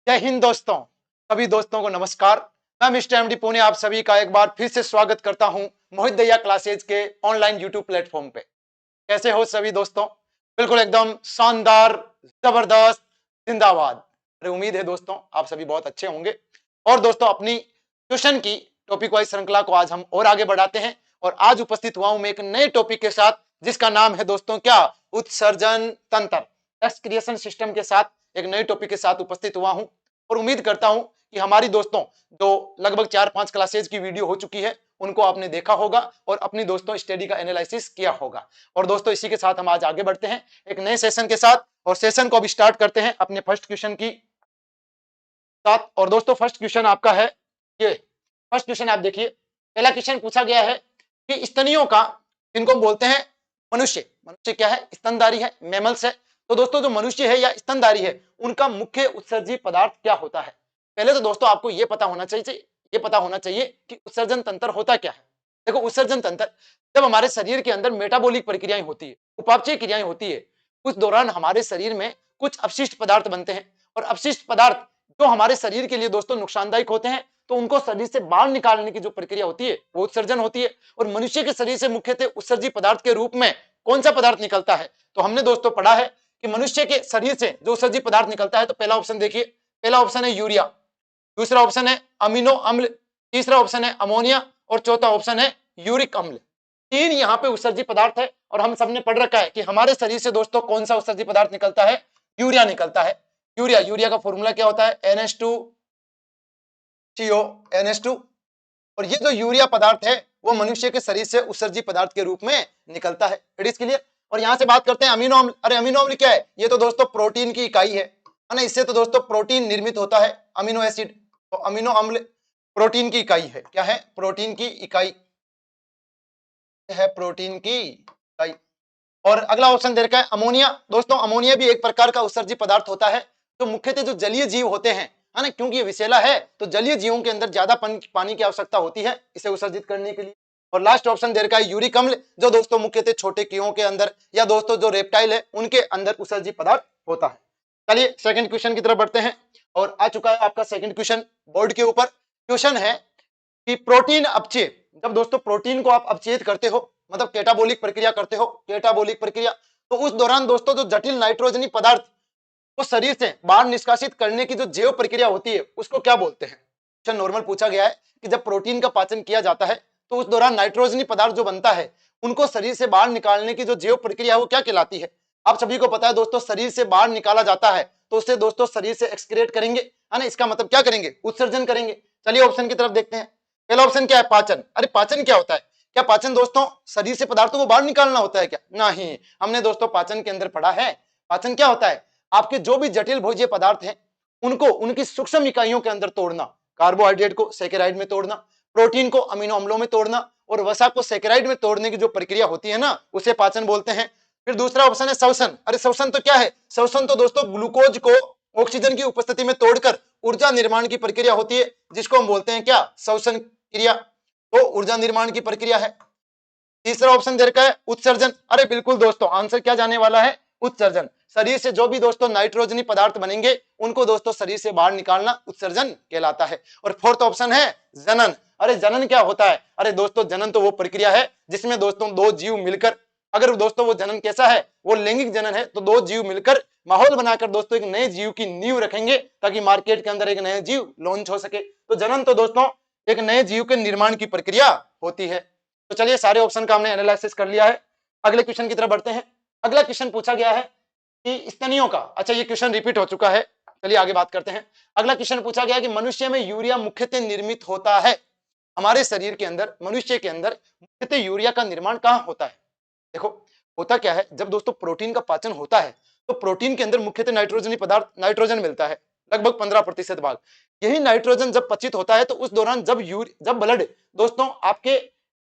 जय हिंद दोस्तों, सभी दोस्तों को नमस्कार। मैं मिस्टर एमडी पुणे आप सभी का एक बार फिर से स्वागत करता हूं मोहित दहिया क्लासेज के ऑनलाइन यूट्यूब प्लेटफॉर्म पे। कैसे हो सभी दोस्तों? बिल्कुल एकदम शानदार, जबरदस्त, जिंदाबाद। अरे उम्मीद है दोस्तों आप सभी बहुत अच्छे होंगे। और दोस्तों अपनी ट्यूशन की टॉपिक वाइज श्रृंखला को आज हम और आगे बढ़ाते हैं और आज उपस्थित हुआ हूं मैं एक नए टॉपिक के साथ जिसका नाम है दोस्तों क्या, उत्सर्जन तंत्र, एक्सक्रिएशन सिस्टम के साथ एक नए टॉपिक के साथ उपस्थित हुआ हूं। और उम्मीद करता हूं कि हमारी दोस्तों जो लगभग 4-5 क्लासेज की वीडियो हो चुकी है उनको आपने देखा होगा और अपनी दोस्तों स्टडी का एनालिसिस किया होगा। और दोस्तों इसी के साथ हम आज आगे बढ़ते हैं एक नए सेशन के साथ और सेशन को अभी स्टार्ट करते हैं अपने फर्स्ट क्वेश्चन की साथ। और दोस्तों फर्स्ट क्वेश्चन आपका है ये, फर्स्ट क्वेश्चन आप देखिए। पहला क्वेश्चन पूछा गया है कि स्तनियों का, जिनको बोलते हैं मनुष्य, मनुष्य क्या है, स्तनधारी है, मैमल्स है। तो दोस्तों जो मनुष्य है या स्तनधारी है उनका मुख्य उत्सर्जी पदार्थ क्या होता है? पहले तो दोस्तों आपको यह पता होना चाहिए, कि उत्सर्जन तंत्र होता क्या है। देखो उत्सर्जन तंत्र, जब हमारे शरीर के अंदर मेटाबॉलिक प्रक्रियाएं होती है, उपापचय क्रियाएं होती है, उस दौरान हमारे शरीर में कुछ अपशिष्ट पदार्थ बनते हैं और अपशिष्ट पदार्थ जो हमारे शरीर के लिए दोस्तों नुकसानदायक होते हैं तो उनको शरीर से बाहर निकालने की जो प्रक्रिया होती है वो उत्सर्जन होती है। और मनुष्य के शरीर से मुख्यतः उत्सर्जी पदार्थ के रूप में कौन सा पदार्थ निकलता है? तो हमने दोस्तों पढ़ा है कि मनुष्य के शरीर से जो उत्सर्जी पदार्थ निकलता है, तो पहला ऑप्शन देखिए, पहला ऑप्शन है यूरिया, दूसरा ऑप्शन है अमीनो अम्ल, तीसरा ऑप्शन है अमोनिया और चौथा ऑप्शन है यूरिक अम्ल। तीन यहाँ पे उत्सर्जी पदार्थ है और हम सबने पढ़ रखा है कि हमारे शरीर से दोस्तों कौन सा उत्सर्जी पदार्थ निकलता है? यूरिया निकलता है। यूरिया, यूरिया का फॉर्मूला क्या होता है? NH2CO, NH2। और ये जो यूरिया पदार्थ है वो मनुष्य के शरीर से उत्सर्जी पदार्थ के रूप में निकलता है। It is clear. और यहां से बात करते हैं अमीनो अम्ल। अरे अमीनो अम्ल क्या है? ये तो दोस्तों प्रोटीन की इकाई है ना, इससे तो दोस्तों प्रोटीन निर्मित होता है, अमीनो एसिड। तो अमीनो अम्ल प्रोटीन की इकाई है। क्या है? प्रोटीन की इकाई है, प्रोटीन की इकाई। और अगला ऑप्शन दे रखा है अमोनिया। दोस्तों अमोनिया भी एक प्रकार का उत्सर्जी पदार्थ होता है जो मुख्यतः जो जलीय जीव होते हैं, है ना, क्योंकि ये विषैला है तो जलीय जीवों के अंदर ज्यादा पानी की आवश्यकता होती है इसे उत्सर्जित करने के लिए। और लास्ट ऑप्शन दे रखा है यूरिक अम्ल, जो दोस्तों मुख्यतः छोटे कीड़ों के अंदर या दोस्तों जो रेप्टाइल है उनके अंदर उत्सर्जी पदार्थ होता है। चलिए सेकंड क्वेश्चन की तरफ बढ़ते हैं और आ चुका है आपका सेकंड क्वेश्चन बोर्ड के ऊपर। क्वेश्चन है कि प्रोटीन अपचय, जब दोस्तों प्रोटीन को आप अपचयित करते हो, मतलब कैटाबोलिक प्रक्रिया करते हो, कैटाबोलिक प्रक्रिया, तो उस दौरान दोस्तों जो जटिल नाइट्रोजनी पदार्थ वो शरीर से बाहर निष्कासित करने की जो जैव प्रक्रिया होती है उसको क्या बोलते हैं? क्वेश्चन नॉर्मल पूछा गया है कि जब प्रोटीन का पाचन किया जाता है तो उस दौरान नाइट्रोजनी पदार्थ जो बनता है उनको शरीर से बाहर निकालने की जो जैव प्रक्रिया है वो क्या कहलाती है? आप सभी को पता है दोस्तों, शरीर से बाहर निकाला जाता है तो उससे दोस्तों शरीर से एक्सक्रिएट करेंगे, है ना, इसका मतलब क्या करेंगे? उत्सर्जन करेंगे। चलिए ऑप्शन की तरफ देखते हैं। पहला ऑप्शन क्या है? पाचन। अरे पाचन क्या होता है? क्या पाचन दोस्तों शरीर से पदार्थों को बाहर निकालना होता है क्या? नहीं, हमने दोस्तों पाचन के अंदर पढ़ा है पाचन क्या होता है, आपके जो भी जटिल भोज्य पदार्थ हैं उनको उनकी सूक्ष्म इकाइयों के अंदर तोड़ना, कार्बोहाइड्रेट को सैकेराइड में तोड़ना, प्रोटीन को अमीनो अम्लों में तोड़ना और वसा को सैकेराइड में तोड़ने की जो प्रक्रिया होती है ना उसे पाचन बोलते हैं। फिर दूसरा ऑप्शन है श्वसन। अरे श्वसन तो क्या है? श्वसन तो दोस्तों ग्लूकोज को ऑक्सीजन की उपस्थिति में तोड़कर ऊर्जा निर्माण की प्रक्रिया होती है जिसको हम बोलते हैं क्या? श्वसन क्रिया। तो ऊर्जा निर्माण की प्रक्रिया है। तीसरा ऑप्शन दे रखा है उत्सर्जन। अरे बिल्कुल दोस्तों, आंसर क्या जाने वाला है? उत्सर्जन। शरीर से जो भी दोस्तों नाइट्रोजनी पदार्थ बनेंगे उनको दोस्तों शरीर से बाहर निकालना उत्सर्जन कहलाता है। और फोर्थ ऑप्शन है जनन। अरे जनन क्या होता है? अरे दोस्तों जनन तो वो प्रक्रिया है जिसमें दोस्तों दो जीव मिलकर, अगर दोस्तों वो जनन कैसा है, वो लैंगिक जनन है, तो दो जीव मिलकर माहौल बनाकर दोस्तों एक नए जीव की नींव रखेंगे ताकि मार्केट के अंदर एक नया जीव लॉन्च हो सके। तो जनन तो दोस्तों एक नए जीव के निर्माण की प्रक्रिया होती है। तो चलिए सारे ऑप्शन का हमने एनालिसिस कर लिया है। अगले क्वेश्चन की तरफ बढ़ते हैं। अगला क्वेश्चन पूछा गया है कि स्तनियों का, अच्छा ये क्वेश्चन रिपीट हो चुका है, चलिए आगे बात करते हैं। अगला क्वेश्चन पूछा गया कि मनुष्य में यूरिया मुख्यतः निर्मित होता है, हमारे शरीर के अंदर मनुष्य के अंदर मुख्यतः यूरिया का निर्माण कहाँ होता है? देखो होता क्या है, जब दोस्तों प्रोटीन का पाचन होता है तो प्रोटीन के अंदर मुख्यतः नाइट्रोजनी पदार्थ नाइट्रोजन मिलता है, लगभग 15% भाग। यही नाइट्रोजन जब पचित होता है तो उस दौरान जब ब्लड दोस्तों आपके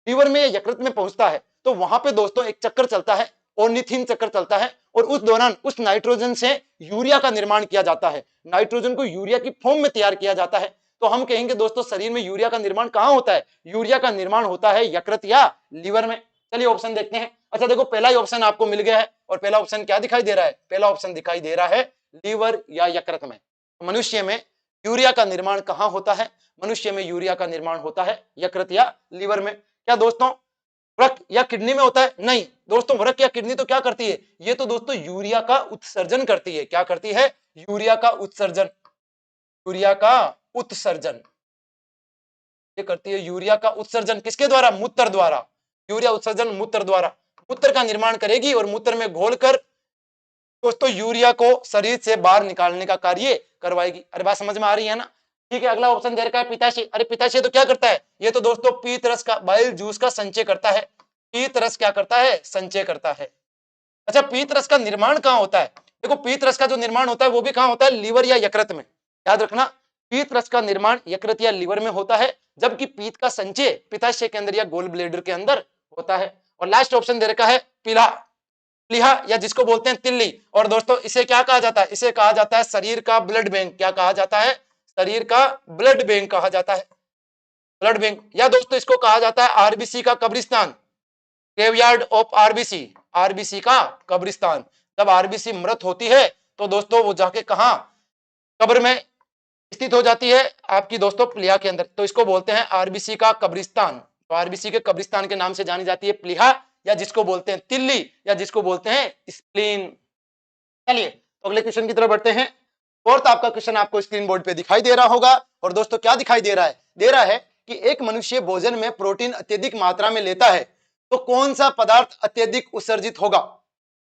लीवर में या यकृत में पहुंचता है तो वहां पे दोस्तों एक चक्कर चलता है, ऑर्निथिन चक्कर चलता है और उस दौरान उस नाइट्रोजन से यूरिया का निर्माण किया जाता है, नाइट्रोजन को यूरिया की फॉर्म में तैयार किया जाता है। तो हम कहेंगे दोस्तों शरीर में यूरिया का निर्माण कहां होता है? यूरिया का निर्माण होता है यकृत या लीवर में। चलिए ऑप्शन देखते हैं। अच्छा देखो पहला ही ऑप्शन आपको मिल गया है और पहला ऑप्शन क्या दिखाई दे रहा है? पहला ऑप्शन दिखाई दे रहा है लीवर या यकृत में। मनुष्य में यूरिया का निर्माण कहाँ होता है? मनुष्य में यूरिया का निर्माण होता है यकृत या लीवर में। क्या दोस्तों वृक्क या किडनी में होता है? नहीं दोस्तों, वृक्क या किडनी तो क्या करती है? ये तो दोस्तों यूरिया का उत्सर्जन करती है। क्या करती है? यूरिया का उत्सर्जन। यूरिया का उत्सर्जन ये करती है। यूरिया का उत्सर्जन किसके द्वारा? मूत्र द्वारा। यूरिया उत्सर्जन मूत्र द्वारा। मूत्र का निर्माण करेगी और मूत्र में घोलकर दोस्तों यूरिया को शरीर से बाहर निकालने का कार्य करवाएगी। अरे बात समझ में आ रही है ना? ठीक है, अगला ऑप्शन दे रखा है पित्ताशय। अरे पित्ताशय तो क्या करता है? ये तो दोस्तों पीत रस का, बाइल जूस का संचय करता है। पीत रस क्या करता है? संचय करता है। अच्छा, पीत रस का निर्माण कहाँ होता है? देखो पीत रस का जो निर्माण होता है वो भी कहाँ होता है? लीवर या यकृत में। याद रखना, पीत रस का निर्माण यकृत या लीवर में होता है, जबकि पीत का संचय पित्ताशय के अंदर या गोल ब्लेडर के अंदर होता है। और लास्ट ऑप्शन दे रखा है पीला, प्लीहा या जिसको बोलते हैं तिल्ली। और दोस्तों इसे क्या कहा जाता है? इसे कहा जाता है शरीर का ब्लड बैंक। क्या कहा जाता है? शरीर का ब्लड बैंक कहा जाता है। ब्लड बैंक, या दोस्तों इसको कहा जाता है आरबीसी का कब्रिस्तान, ग्रेवयार्ड ऑफ आरबीसी। आरबीसी का कब्रिस्तान। जब आरबीसी मृत होती है तो दोस्तों वो जाके कहा? कब्र में स्थित हो जाती है आपकी दोस्तों प्लीहा के अंदर, तो इसको बोलते हैं आरबीसी का कब्रिस्तान। तो आरबीसी के कब्रिस्तान के नाम से जानी जाती है प्लीहा, या जिसको बोलते हैं तिल्ली, या जिसको बोलते हैं स्प्लीन। चलिए तो अगले क्वेश्चन की तरफ बढ़ते हैं। फोर्थ आपका क्वेश्चन आपको स्क्रीन बोर्ड पे दिखाई दे रहा होगा। और दोस्तों क्या दिखाई दे रहा है? दे रहा है कि एक मनुष्य भोजन में प्रोटीन अत्यधिक मात्रा में लेता है तो कौन सा पदार्थ अत्यधिक उत्सर्जित होगा?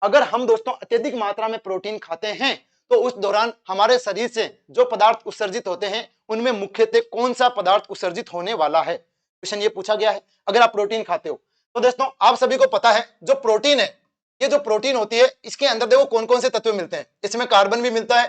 अगर हम दोस्तों अत्यधिक मात्रा में प्रोटीन खाते हैं तो उस दौरान हमारे शरीर से जो पदार्थ उत्सर्जित होते हैं उनमें मुख्यतः कौन सा पदार्थ उत्सर्जित होने वाला है? क्वेश्चन ये पूछा गया है। अगर आप प्रोटीन खाते हो तो दोस्तों आप सभी को पता है जो प्रोटीन है, ये जो प्रोटीन होती है इसके अंदर देखो कौन कौन से तत्व मिलते हैं। इसमें कार्बन भी मिलता है,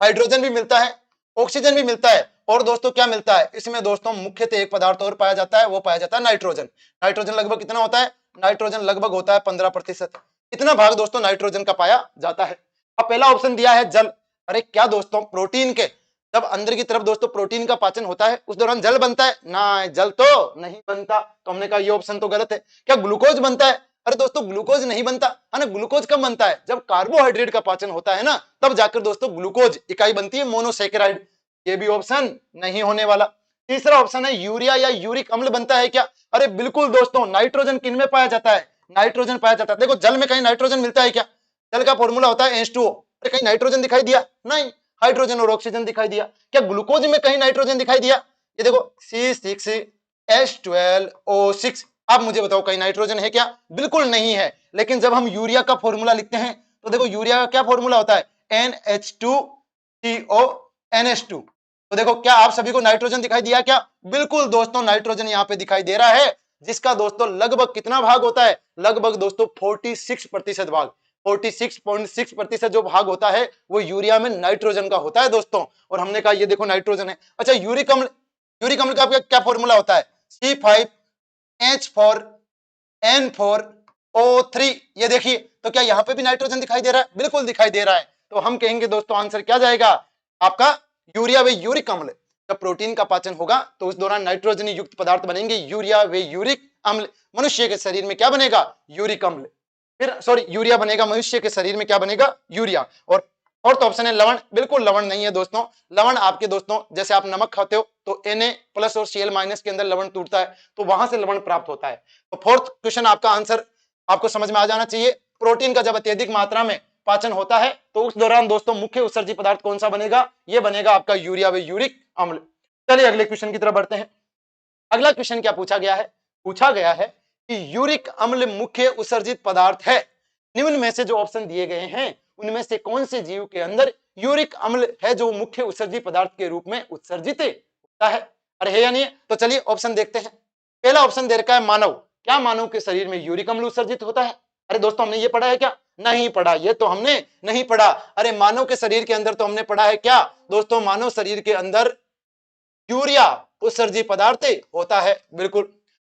हाइड्रोजन भी मिलता है, ऑक्सीजन भी मिलता है, और दोस्तों क्या मिलता है? इसमें दोस्तों मुख्यतः एक पदार्थ और पाया जाता है, वो पाया जाता है नाइट्रोजन। नाइट्रोजन लगभग कितना होता है? नाइट्रोजन लगभग होता है 15%। इतना भाग दोस्तों नाइट्रोजन का पाया जाता है। अब पहला ऑप्शन दिया है जल। अरे क्या दोस्तों, प्रोटीन के जब अंदर की तरफ दोस्तों प्रोटीन का पाचन होता है उस दौरान जल बनता है ना? जल तो नहीं बनता। तो हमने कहा ये ऑप्शन तो गलत है। क्या ग्लूकोज बनता है? अरे दोस्तों ग्लूकोज नहीं बनता है ना। ग्लूकोज कब बनता है? जब कार्बोहाइड्रेट का पाचन होता है ना, तब जाकर दोस्तों ग्लूकोज इकाई बनती है, मोनोसेकेराइड। ये भी ऑप्शन नहीं होने वाला। तीसरा ऑप्शन है यूरिया या यूरिक अम्ल बनता है क्या? अरे बिल्कुल दोस्तों, नाइट्रोजन किन में पाया जाता है? नाइट्रोजन पाया जाता है। देखो जल में कहीं नाइट्रोजन मिलता है क्या? जल का फॉर्मूला होता है H2O। अरे कहीं नाइट्रोजन दिखाई दिया? नहीं, हाइड्रोजन और ऑक्सीजन दिखाई दिया। क्या ग्लूकोज में कहीं नाइट्रोजन दिखाई दिया? ये देखो C6H12O6। आप मुझे बताओ कहीं नाइट्रोजन है क्या? बिल्कुल नहीं है। लेकिन जब हम यूरिया का फॉर्मूला लिखते हैं तो देखो यूरिया का क्या फॉर्मूला होता है? NH2CONH2। तो देखो क्या आप सभी को नाइट्रोजन दिखाई दिया क्या? बिल्कुल दोस्तों, नाइट्रोजन यहाँ पे दिखाई दे रहा है, जिसका दोस्तों लगभग कितना भाग होता है? लगभग दोस्तों 46% भाग। 46.6% जो भाग होता है वो यूरिया में नाइट्रोजन का होता है दोस्तों। और हमने कहा ये देखो नाइट्रोजन है। अच्छा, यूरिक अम्ल, यूरिक अम्ल का क्या फॉर्मूला होता है? C5H4N4O3। ये देखिए, तो क्या यहाँ पे भी नाइट्रोजन दिखाई दे रहा है? बिल्कुल दिखाई दे रहा है। तो हम कहेंगे दोस्तों आंसर क्या जाएगा आपका? यूरिया व यूरिक अम्ल। जब प्रोटीन का पाचन होगा तो उस दौरान नाइट्रोजन युक्त पदार्थ बनेंगे, यूरिया व यूरिक अम्ल। मनुष्य के शरीर में क्या बनेगा? यूरिक अम्ल। फिर सॉरी यूरिया बनेगा, मनुष्य के शरीर में क्या बनेगा? यूरिया। और फोर्थ ऑप्शन है लवण। बिल्कुल लवण नहीं है दोस्तों। लवण आपके दोस्तों जैसे आप नमक खाते हो तो Na+ और Cl- के अंदर लवण टूटता है, तो वहां से लवण प्राप्त होता है। तो फोर्थ क्वेश्चन आपका आंसर आपको समझ में आ जाना चाहिए। प्रोटीन का जब अत्यधिक मात्रा में पाचन होता है तो उस दौरान दोस्तों मुख्य उत्सर्जी पदार्थ कौन सा बनेगा? ये बनेगा आपका यूरिया व यूरिक अम्ल। चलिए अगले क्वेश्चन की तरफ बढ़ते हैं। अगला क्वेश्चन क्या पूछा गया है? पूछा गया है कि यूरिक अम्ल मुख्य उत्सर्जित पदार्थ है, निम्न में से जो ऑप्शन दिए गए हैं उनमें से कौन से जीव के अंदर यूरिक अम्ल है जो मुख्य उत्सर्जित पदार्थ के रूप में उत्सर्जित होता है? अरे है या नहीं? तो चलिए ऑप्शन देखते हैं। पहला ऑप्शन दे रखा है मानव। क्या मानव के शरीर में यूरिक अम्ल उत्सर्जित होता है? अरे दोस्तों हमने ये पढ़ा है क्या? नहीं पढ़ा, ये तो हमने नहीं पढ़ा। अरे मानव के शरीर के अंदर तो हमने पढ़ा है क्या दोस्तों? मानव शरीर के अंदर यूरिया उत्सर्जित पदार्थ होता है। बिल्कुल।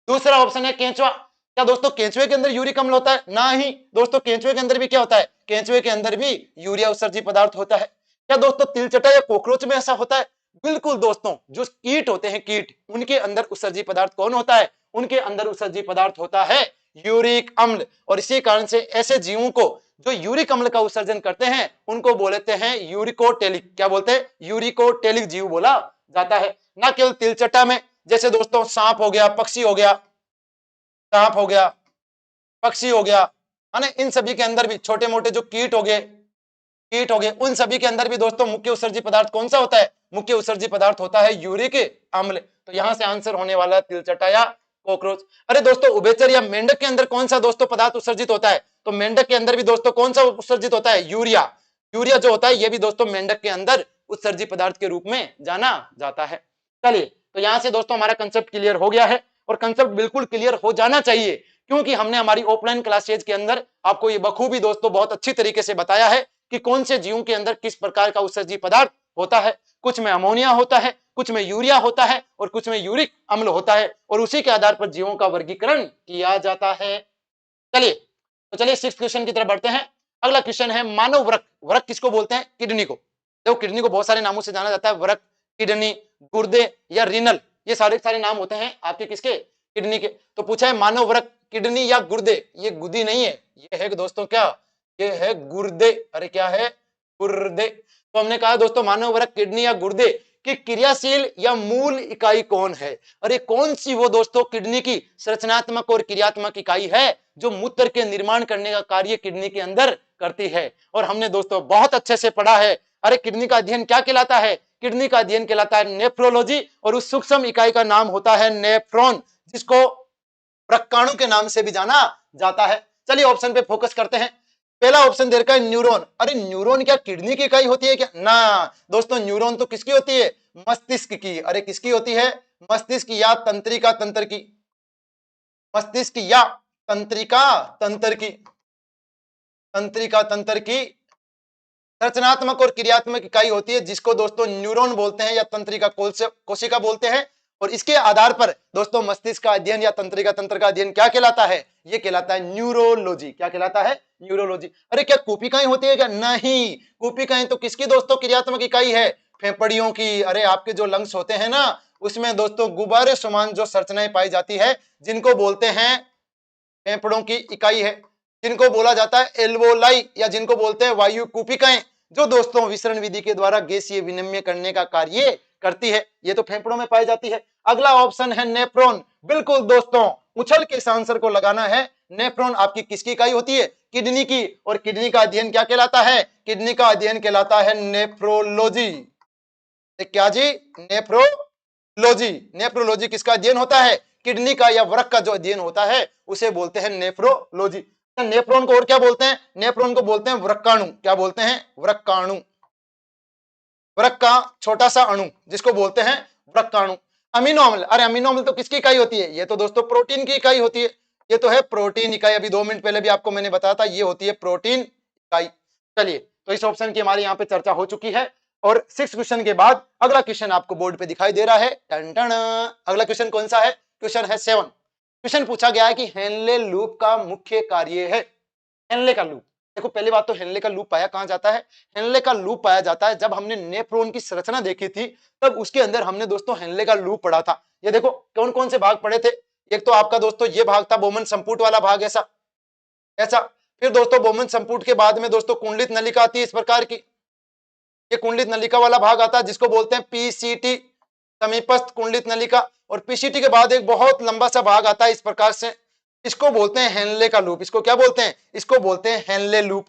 दूसरा ऑप्शन है केंचुआ। क्या दोस्तों केंचुए के अंदर यूरिक अम्ल होता है? नहीं दोस्तों, केंचुए के अंदर भी क्या होता है? केंचुए के अंदर भी यूरिया उत्सर्जित पदार्थ होता है। क्या दोस्तों तिलचटा या कॉकरोच में ऐसा होता है? बिल्कुल दोस्तों, जो कीट होते हैं कीट, उनके अंदर उत्सर्जित पदार्थ कौन होता है? उनके अंदर उत्सर्जित पदार्थ होता है यूरिक अम्ल। और इसी कारण से ऐसे जीवों को जो यूरिक अम्ल का उत्सर्जन करते हैं उनको बोलते हैं यूरिकोटेलिक। क्या बोलते हैं? यूरिकोटेलिक जीव बोला जाता है। ना केवल तिलचट्टा में, जैसे दोस्तों सांप हो गया, पक्षी हो गया, सांप हो गया, पक्षी हो गया, है ना, इन सभी के अंदर भी छोटे मोटे जो कीट हो गए, उन सभी के अंदर भी दोस्तों मुख्य उत्सर्जी पदार्थ कौन सा होता है? मुख्य उत्सर्जी पदार्थ होता है यूरिक अम्ल। तो यहां से आंसर होने वाला है तिलचट्टा या कॉकरोच। अरे दोस्तों, उभयचर या मेंढक के अंदर कौन सा दोस्तों पदार्थ उत्सर्जित होता है? तो मेंढक के अंदर भी दोस्तों कौन सा उत्सर्जित होता है? यूरिया। यूरिया जो होता है ये भी दोस्तों मेंढक के अंदर उत्सर्जी पदार्थ के रूप में जाना जाता है। चलिए, तो यहां से दोस्तों हमारा कंसेप्ट क्लियर हो गया है, और कंसेप्ट बिल्कुल क्लियर हो जाना चाहिए, क्योंकि हमने हमारी ऑफलाइन क्लासेज के अंदर आपको ये बखूबी दोस्तों बहुत अच्छी तरीके से बताया है कि कौन से जीवों के अंदर किस प्रकार का उत्सर्जी पदार्थ होता है। कुछ में अमोनिया होता है, कुछ में यूरिया होता है, और कुछ में यूरिक अम्ल होता है, और उसी के आधार पर जीवों का वर्गीकरण किया जाता है। चलिए, तो चलिए 6th क्वेश्चन की तरफ बढ़ते हैं। अगला क्वेश्चन है मानव वृक्क। वृक्क किसको बोलते हैं? किडनी को। देखो, किडनी को बहुत सारे नामों से जाना जाता है, वृक्क, किडनी, गुर्दे या रीनल, ये सारे सारे नाम होते हैं आपके किसके? किडनी के। तो पूछा है मानव वृक्क, किडनी या गुर्दे। ये गुदी नहीं है, ये है दोस्तों क्या? ये है गुर्दे। अरे क्या है? गुर्दे। तो हमने कहा दोस्तों मानव वृक्क, किडनी या गुर्दे की क्रियाशील या मूल इकाई कौन है? अरे कौन सी वो दोस्तों किडनी की संरचनात्मक और क्रियात्मक इकाई है जो मूत्र के निर्माण करने का कार्य किडनी के अंदर करती है? और हमने दोस्तों बहुत अच्छे से पढ़ा है। अरे किडनी का अध्ययन क्या कहलाता है? किडनी का अध्ययन कहलाता है नेफ्रोलॉजी, और उस सूक्ष्म इकाई का नाम होता है नेफ्रॉन, जिसको वृक्काणु के नाम से भी जाना जाता है। चलिए ऑप्शन पे फोकस करते हैं। पहला ऑप्शन दे रखा है न्यूरॉन। अरे न्यूरॉन क्या किडनी की इकाई होती है क्या? ना दोस्तों, न्यूरॉन तो किसकी होती है? मस्तिष्क की। अरे किसकी होती है? मस्तिष्क या तंत्रिका तंत्र की। मस्तिष्क या तंत्रिका तंत्र की, तंत्रिका तंत्र की रचनात्मक और क्रियात्मक इकाई होती है, जिसको दोस्तों न्यूरॉन बोलते हैं या तंत्रिका कोशिका बोलते हैं। और इसके आधार पर दोस्तों मस्तिष्क का अध्ययन या तंत्रिका तंत्र का अध्ययन क्या कहलाता है? ये कहलाता है न्यूरोलॉजी। क्या कहलाता है? न्यूरोलॉजी। अरे क्या कूपिकाएं होती है क्या? नहीं, कूपिकाएं तो किसकी दोस्तों क्रियात्मक इकाई है? फेफड़ियों की। अरे आपके जो लंग्स होते हैं ना, उसमें दोस्तों गुब्बारे समान जो संरचनाएं पाई जाती है, जिनको बोलते हैं फेफड़ों की इकाई है, जिनको बोला जाता है एल्वोलाई, या जिनको बोलते हैं वायु कूपिकाएं, जो दोस्तों विसरण विधि के द्वारा गैसीय विनिमय करने का कार्य करती है। ये तो फेफड़ों में पाई जाती है। अगला ऑप्शन है नेफ्रॉन। बिल्कुल दोस्तों, उछल के इस आंसर को लगाना है। नेफ्रॉन आपकी किसकी इकाई होती है? किडनी की। और किडनी का अध्ययन क्या कहलाता है? किडनी का अध्ययन कहलाता है नेफ्रोलॉजी। क्या जी? नेफ्रोलॉजी। नेफ्रोलॉजी किसका अध्ययन होता है? किडनी का या वृक्क का जो अध्ययन होता है उसे बोलते हैं नेफ्रोलॉजी। नेफ्रॉन को और क्या बोलते हैं? नेफ्रॉन को बोलते हैं वृक्काणु। क्या बोलते हैं? वृक्काणु। वृक्क का छोटा सा अणु जिसको बोलते हैं वृक्काणु। अमीनो अम्ल। अरे अमीनो अम्ल तो किसकी इकाई होती है? ये तो दोस्तों प्रोटीन की इकाई होती है। ये तो है प्रोटीन इकाई। अभी 2 मिनट पहले भी आपको मैंने बताया था, ये होती है प्रोटीन इकाई। चलिए, तो इस ऑप्शन की हमारे यहाँ पे चर्चा हो चुकी है। और 6 क्वेश्चन के बाद अगला क्वेश्चन आपको बोर्ड पे दिखाई दे रहा है। Ton ton. अगला क्वेश्चन कौन सा है? क्वेश्चन है 7। क्वेश्चन पूछा गया है कि हेनले लूप का मुख्य कार्य है। हेनले का लूप। देखो, पहली बात तो हेनले का लूप पाया कहां जाता है? हेनले का लूप पाया जाता है जब हमने नेफ्रॉन की संरचना देखी थी, तब उसके अंदर हमने दोस्तों हेनले का लूप पढ़ा था। ये देखो कौन कौन से भाग पढ़े थे। एक तो आपका दोस्तों ये भाग था बोमन संपुट वाला भाग, ऐसा ऐसा। फिर दोस्तों बोमन संपुट के बाद में दोस्तों कुंडलित नलिका आती है इस प्रकार की। ये कुंडलित नलिका वाला भाग आता है जिसको बोलते हैं पीसीटी, समीपस्थ कुंडलित नलिका। और पीसीटी के बाद एक बहुत लंबा सा भाग आता है इस प्रकार से, इसको बोलते हैं हेनले का लूप। इसको क्या बोलते हैं? इसको बोलते हैं Henle loop,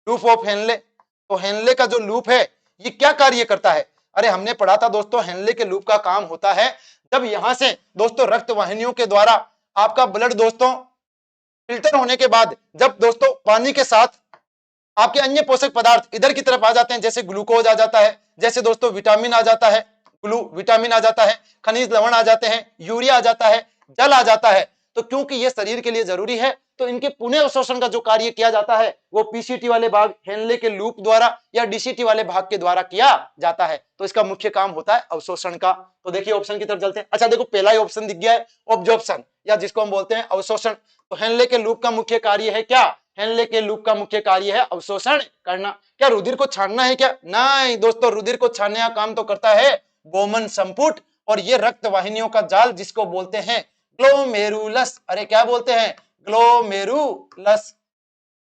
loop of Henle. तो हेनले का जो लूप है ये क्या कार्य करता है? अरे हमने पढ़ा था दोस्तों, हेनले के लूप का काम होता है जब यहां से दोस्तों रक्त वाहिनियों के द्वारा आपका ब्लड दोस्तों फिल्टर होने के बाद, जब दोस्तों पानी के साथ आपके अन्य पोषक पदार्थ इधर की तरफ आ जाते हैं, जैसे ग्लूकोज आ जाता है, जैसे दोस्तों विटामिन आ जाता है, विटामिन आ जाता है, खनिज लवण आ जाते हैं, यूरिया आ जाता है, जल आ जाता है। तो क्योंकि ये शरीर के लिए जरूरी है, तो इनके पुनः अवशोषण का जो कार्य किया जाता है वो पीसीटी वाले भाग हेनले के लूप द्वारा या डीसीटी वाले भाग के द्वारा किया जाता है। तो इसका मुख्य काम होता है अवशोषण का। तो देखिए ऑप्शन की तरफ चलते हैं। अच्छा देखो, पहला ही ऑप्शन दिख गया है, ऑब्जॉर्प्शन, या जिसको हम बोलते हैं अवशोषण। तो हेनले के लूप का मुख्य कार्य है क्या? हेनले के लूप का मुख्य कार्य है अवशोषण करना। क्या रुधिर को छानना है क्या? नहीं दोस्तों, रुधिर को छानने का काम तो करता है बोमन संपुट, और ये रक्त वाहिनियों का जाल जिसको बोलते हैं ग्लोमेरुलस। अरे क्या बोलते हैं? ग्लोमेरुलस।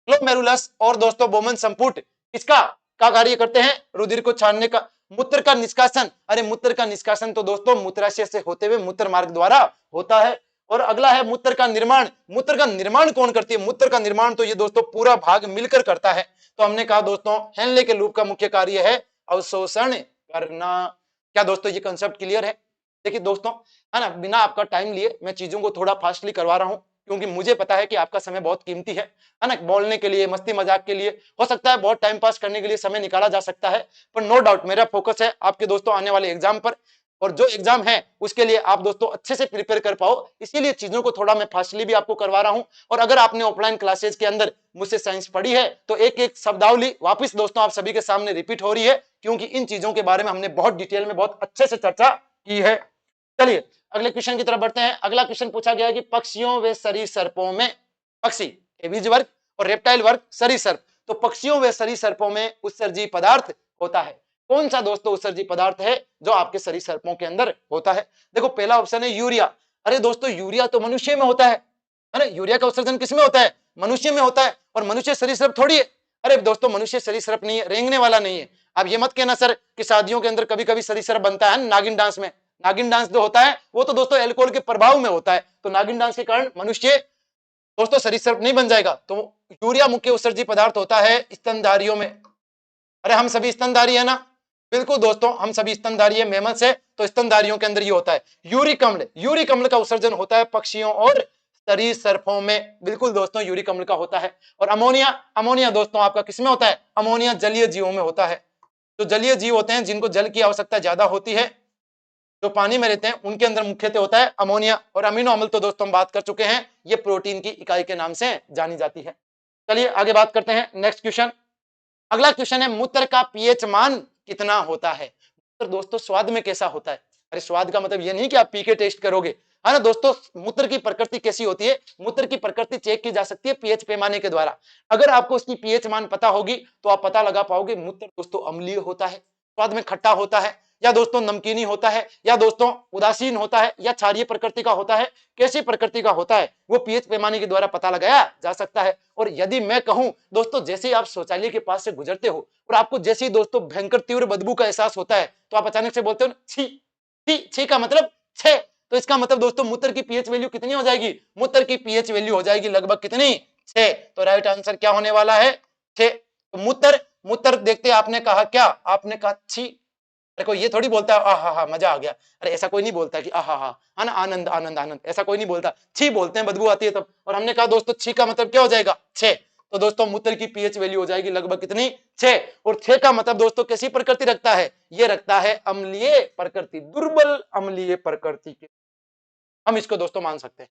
ग्लोमेरुलस और दोस्तों बोमन संपुट इसका क्या कार्य करते हैं? रुधिर को छानने का। मूत्र का निष्कासन, अरे मूत्र का निष्कासन तो दोस्तों मूत्राशय से होते हुए मूत्र मार्ग द्वारा होता है। और अगला है मूत्र का निर्माण। मूत्र का निर्माण कौन करती है? मूत्र का निर्माण तो ये दोस्तों पूरा भाग मिलकर करता है। तो हमने कहा दोस्तों हेनले के लूप का मुख्य कार्य है अवशोषण करना। क्या दोस्तों ये कंसेप्ट क्लियर है? देखिए दोस्तों, है ना, बिना आपका टाइम लिए मैं चीजों को थोड़ा फास्टली करवा रहा हूं, क्योंकि मुझे पता है कि आपका समय बहुत कीमती है ना, बोलने के लिए, मस्ती मजाक के लिए, हो सकता है बहुत टाइम पास करने के लिए समय निकाला जा सकता है, पर नो डाउट मेरा फोकस है आपके दोस्तों आने वाले एग्जाम पर, और जो एग्जाम है उसके लिए आप दोस्तों अच्छे से प्रिपेयर कर पाओ, इसीलिए चीजों को थोड़ा मैं फास्टली भी आपको करवा रहा हूं। और अगर आपने ऑफलाइन क्लासेज के अंदर मुझसे साइंस पढ़ी है तो एक एक शब्दावली वापस दोस्तों आप सभी के सामने रिपीट हो रही है, क्योंकि इन चीजों के बारे में हमने बहुत डिटेल में बहुत अच्छे से चर्चा की है। चलिए अगले क्वेश्चन की तरफ बढ़ते हैं। अगला क्वेश्चन पूछा गया है कि पक्षियों व सरीसृपों में, पक्षी बीज वर्ग और रेप्टाइल वर्ग सरीसृप, तो पक्षियों व सरीसृपों में उत्सर्जी पदार्थ होता है। कौन सा दोस्तों उत्सर्जी पदार्थ है जो आपके सरीसृपों के अंदर होता है? देखो पहला ऑप्शन है यूरिया। अरे दोस्तों यूरिया तो मनुष्य में होता है ना, यूरिया का उत्सर्जन किसमें होता है? मनुष्य में होता है, और मनुष्य सरीसृप थोड़ी है। अरे दोस्तों मनुष्य सरीसृप नहीं है, रेंगने वाला नहीं है। अब ये मत कहना सर कि शादियों के अंदर कभी कभी सरीसृप बनता है नागिन डांस में। नागिन डांस जो होता है वो तो दोस्तों अल्कोहल के प्रभाव में होता है, तो नागिन डांस के कारण मनुष्य दोस्तों सरीसृप नहीं बन जाएगा। तो यूरिया मुख्य उत्सर्जी पदार्थ होता है स्तनधारियों में। अरे हम सभी स्तनधारी है ना? बिल्कुल दोस्तों हम सभी स्तनधारी है, मेमल्स है, तो स्तनधारियों के अंदर ये होता है यूरिक अम्ल। यूरिक अम्ल का उत्सर्जन होता है पक्षियों और सरीसृपों में, बिल्कुल दोस्तों यूरिक अम्ल का होता है। और अमोनिया, अमोनिया दोस्तों आपका किसमें होता है? अमोनिया जलीय जीवों में होता है। जो जलीय जीव होते हैं जिनको जल की आवश्यकता ज्यादा होती है, जो पानी में रहते हैं, उनके अंदर मुख्यतः होता है अमोनिया। और अमीनो अम्ल तो दोस्तों हम बात कर चुके हैं, ये प्रोटीन की इकाई के नाम से जानी जाती है। चलिए आगे बात करते हैं, नेक्स्ट क्वेश्चन। अगला क्वेश्चन है मूत्र का पीएच मान कितना होता है? मूत्र दोस्तों स्वाद में कैसा होता है? अरे स्वाद का मतलब ये नहीं कि आप पी के टेस्ट करोगे, है ना दोस्तों। मूत्र की प्रकृति कैसी होती है? मूत्र की प्रकृति चेक की जा सकती है पीएच पैमाने के द्वारा। अगर आपको उसकी पीएच मान पता होगी तो आप पता लगा पाओगे मूत्र दोस्तों अम्लीय होता है, स्वाद में खट्टा होता है, या दोस्तों नमकीनी होता है, या दोस्तों उदासीन होता है, या क्षारीय प्रकृति का होता है। कैसी प्रकृति का होता है वो पीएच पैमाने के द्वारा पता लगाया जा सकता है। और यदि मैं कहूं दोस्तों, जैसे ही आप शौचालय के पास से गुजरते हो और आपको जैसे ही दोस्तों भयंकर तीव्र बदबू का एहसास होता है, तो आप अचानक से बोलते हो छी छी, छी का मतलब छे, तो इसका मतलब दोस्तों मूत्र की पीएच वैल्यू कितनी हो जाएगी? मूत्र की पीएच वैल्यू हो जाएगी लगभग कितनी? 6। तो राइट आंसर क्या होने वाला है? 6। तो मूत्र, मूत्र देखते आपने कहा क्या? आपने कहा छी। देखो ये थोड़ी बोलता है आहा हा मजा आ गया, अरे ऐसा कोई नहीं बोलता कि आहा हा, है ना, आनंद आनंद आनंद, ऐसा कोई नहीं बोलता। छी बोलते हैं बदबू आती है तब। और हमने कहा दोस्तों छी का मतलब क्या हो जाएगा? 6। तो दोस्तों मूत्र की पीएच वैल्यू हो जाएगी लगभग कितनी? 6। और 6 का मतलब दोस्तों कैसी प्रकृति रखता है? ये रखता है अम्लीय प्रकृति, दुर्बल अम्लीय प्रकृति के, हम इसको दोस्तों मान सकते हैं।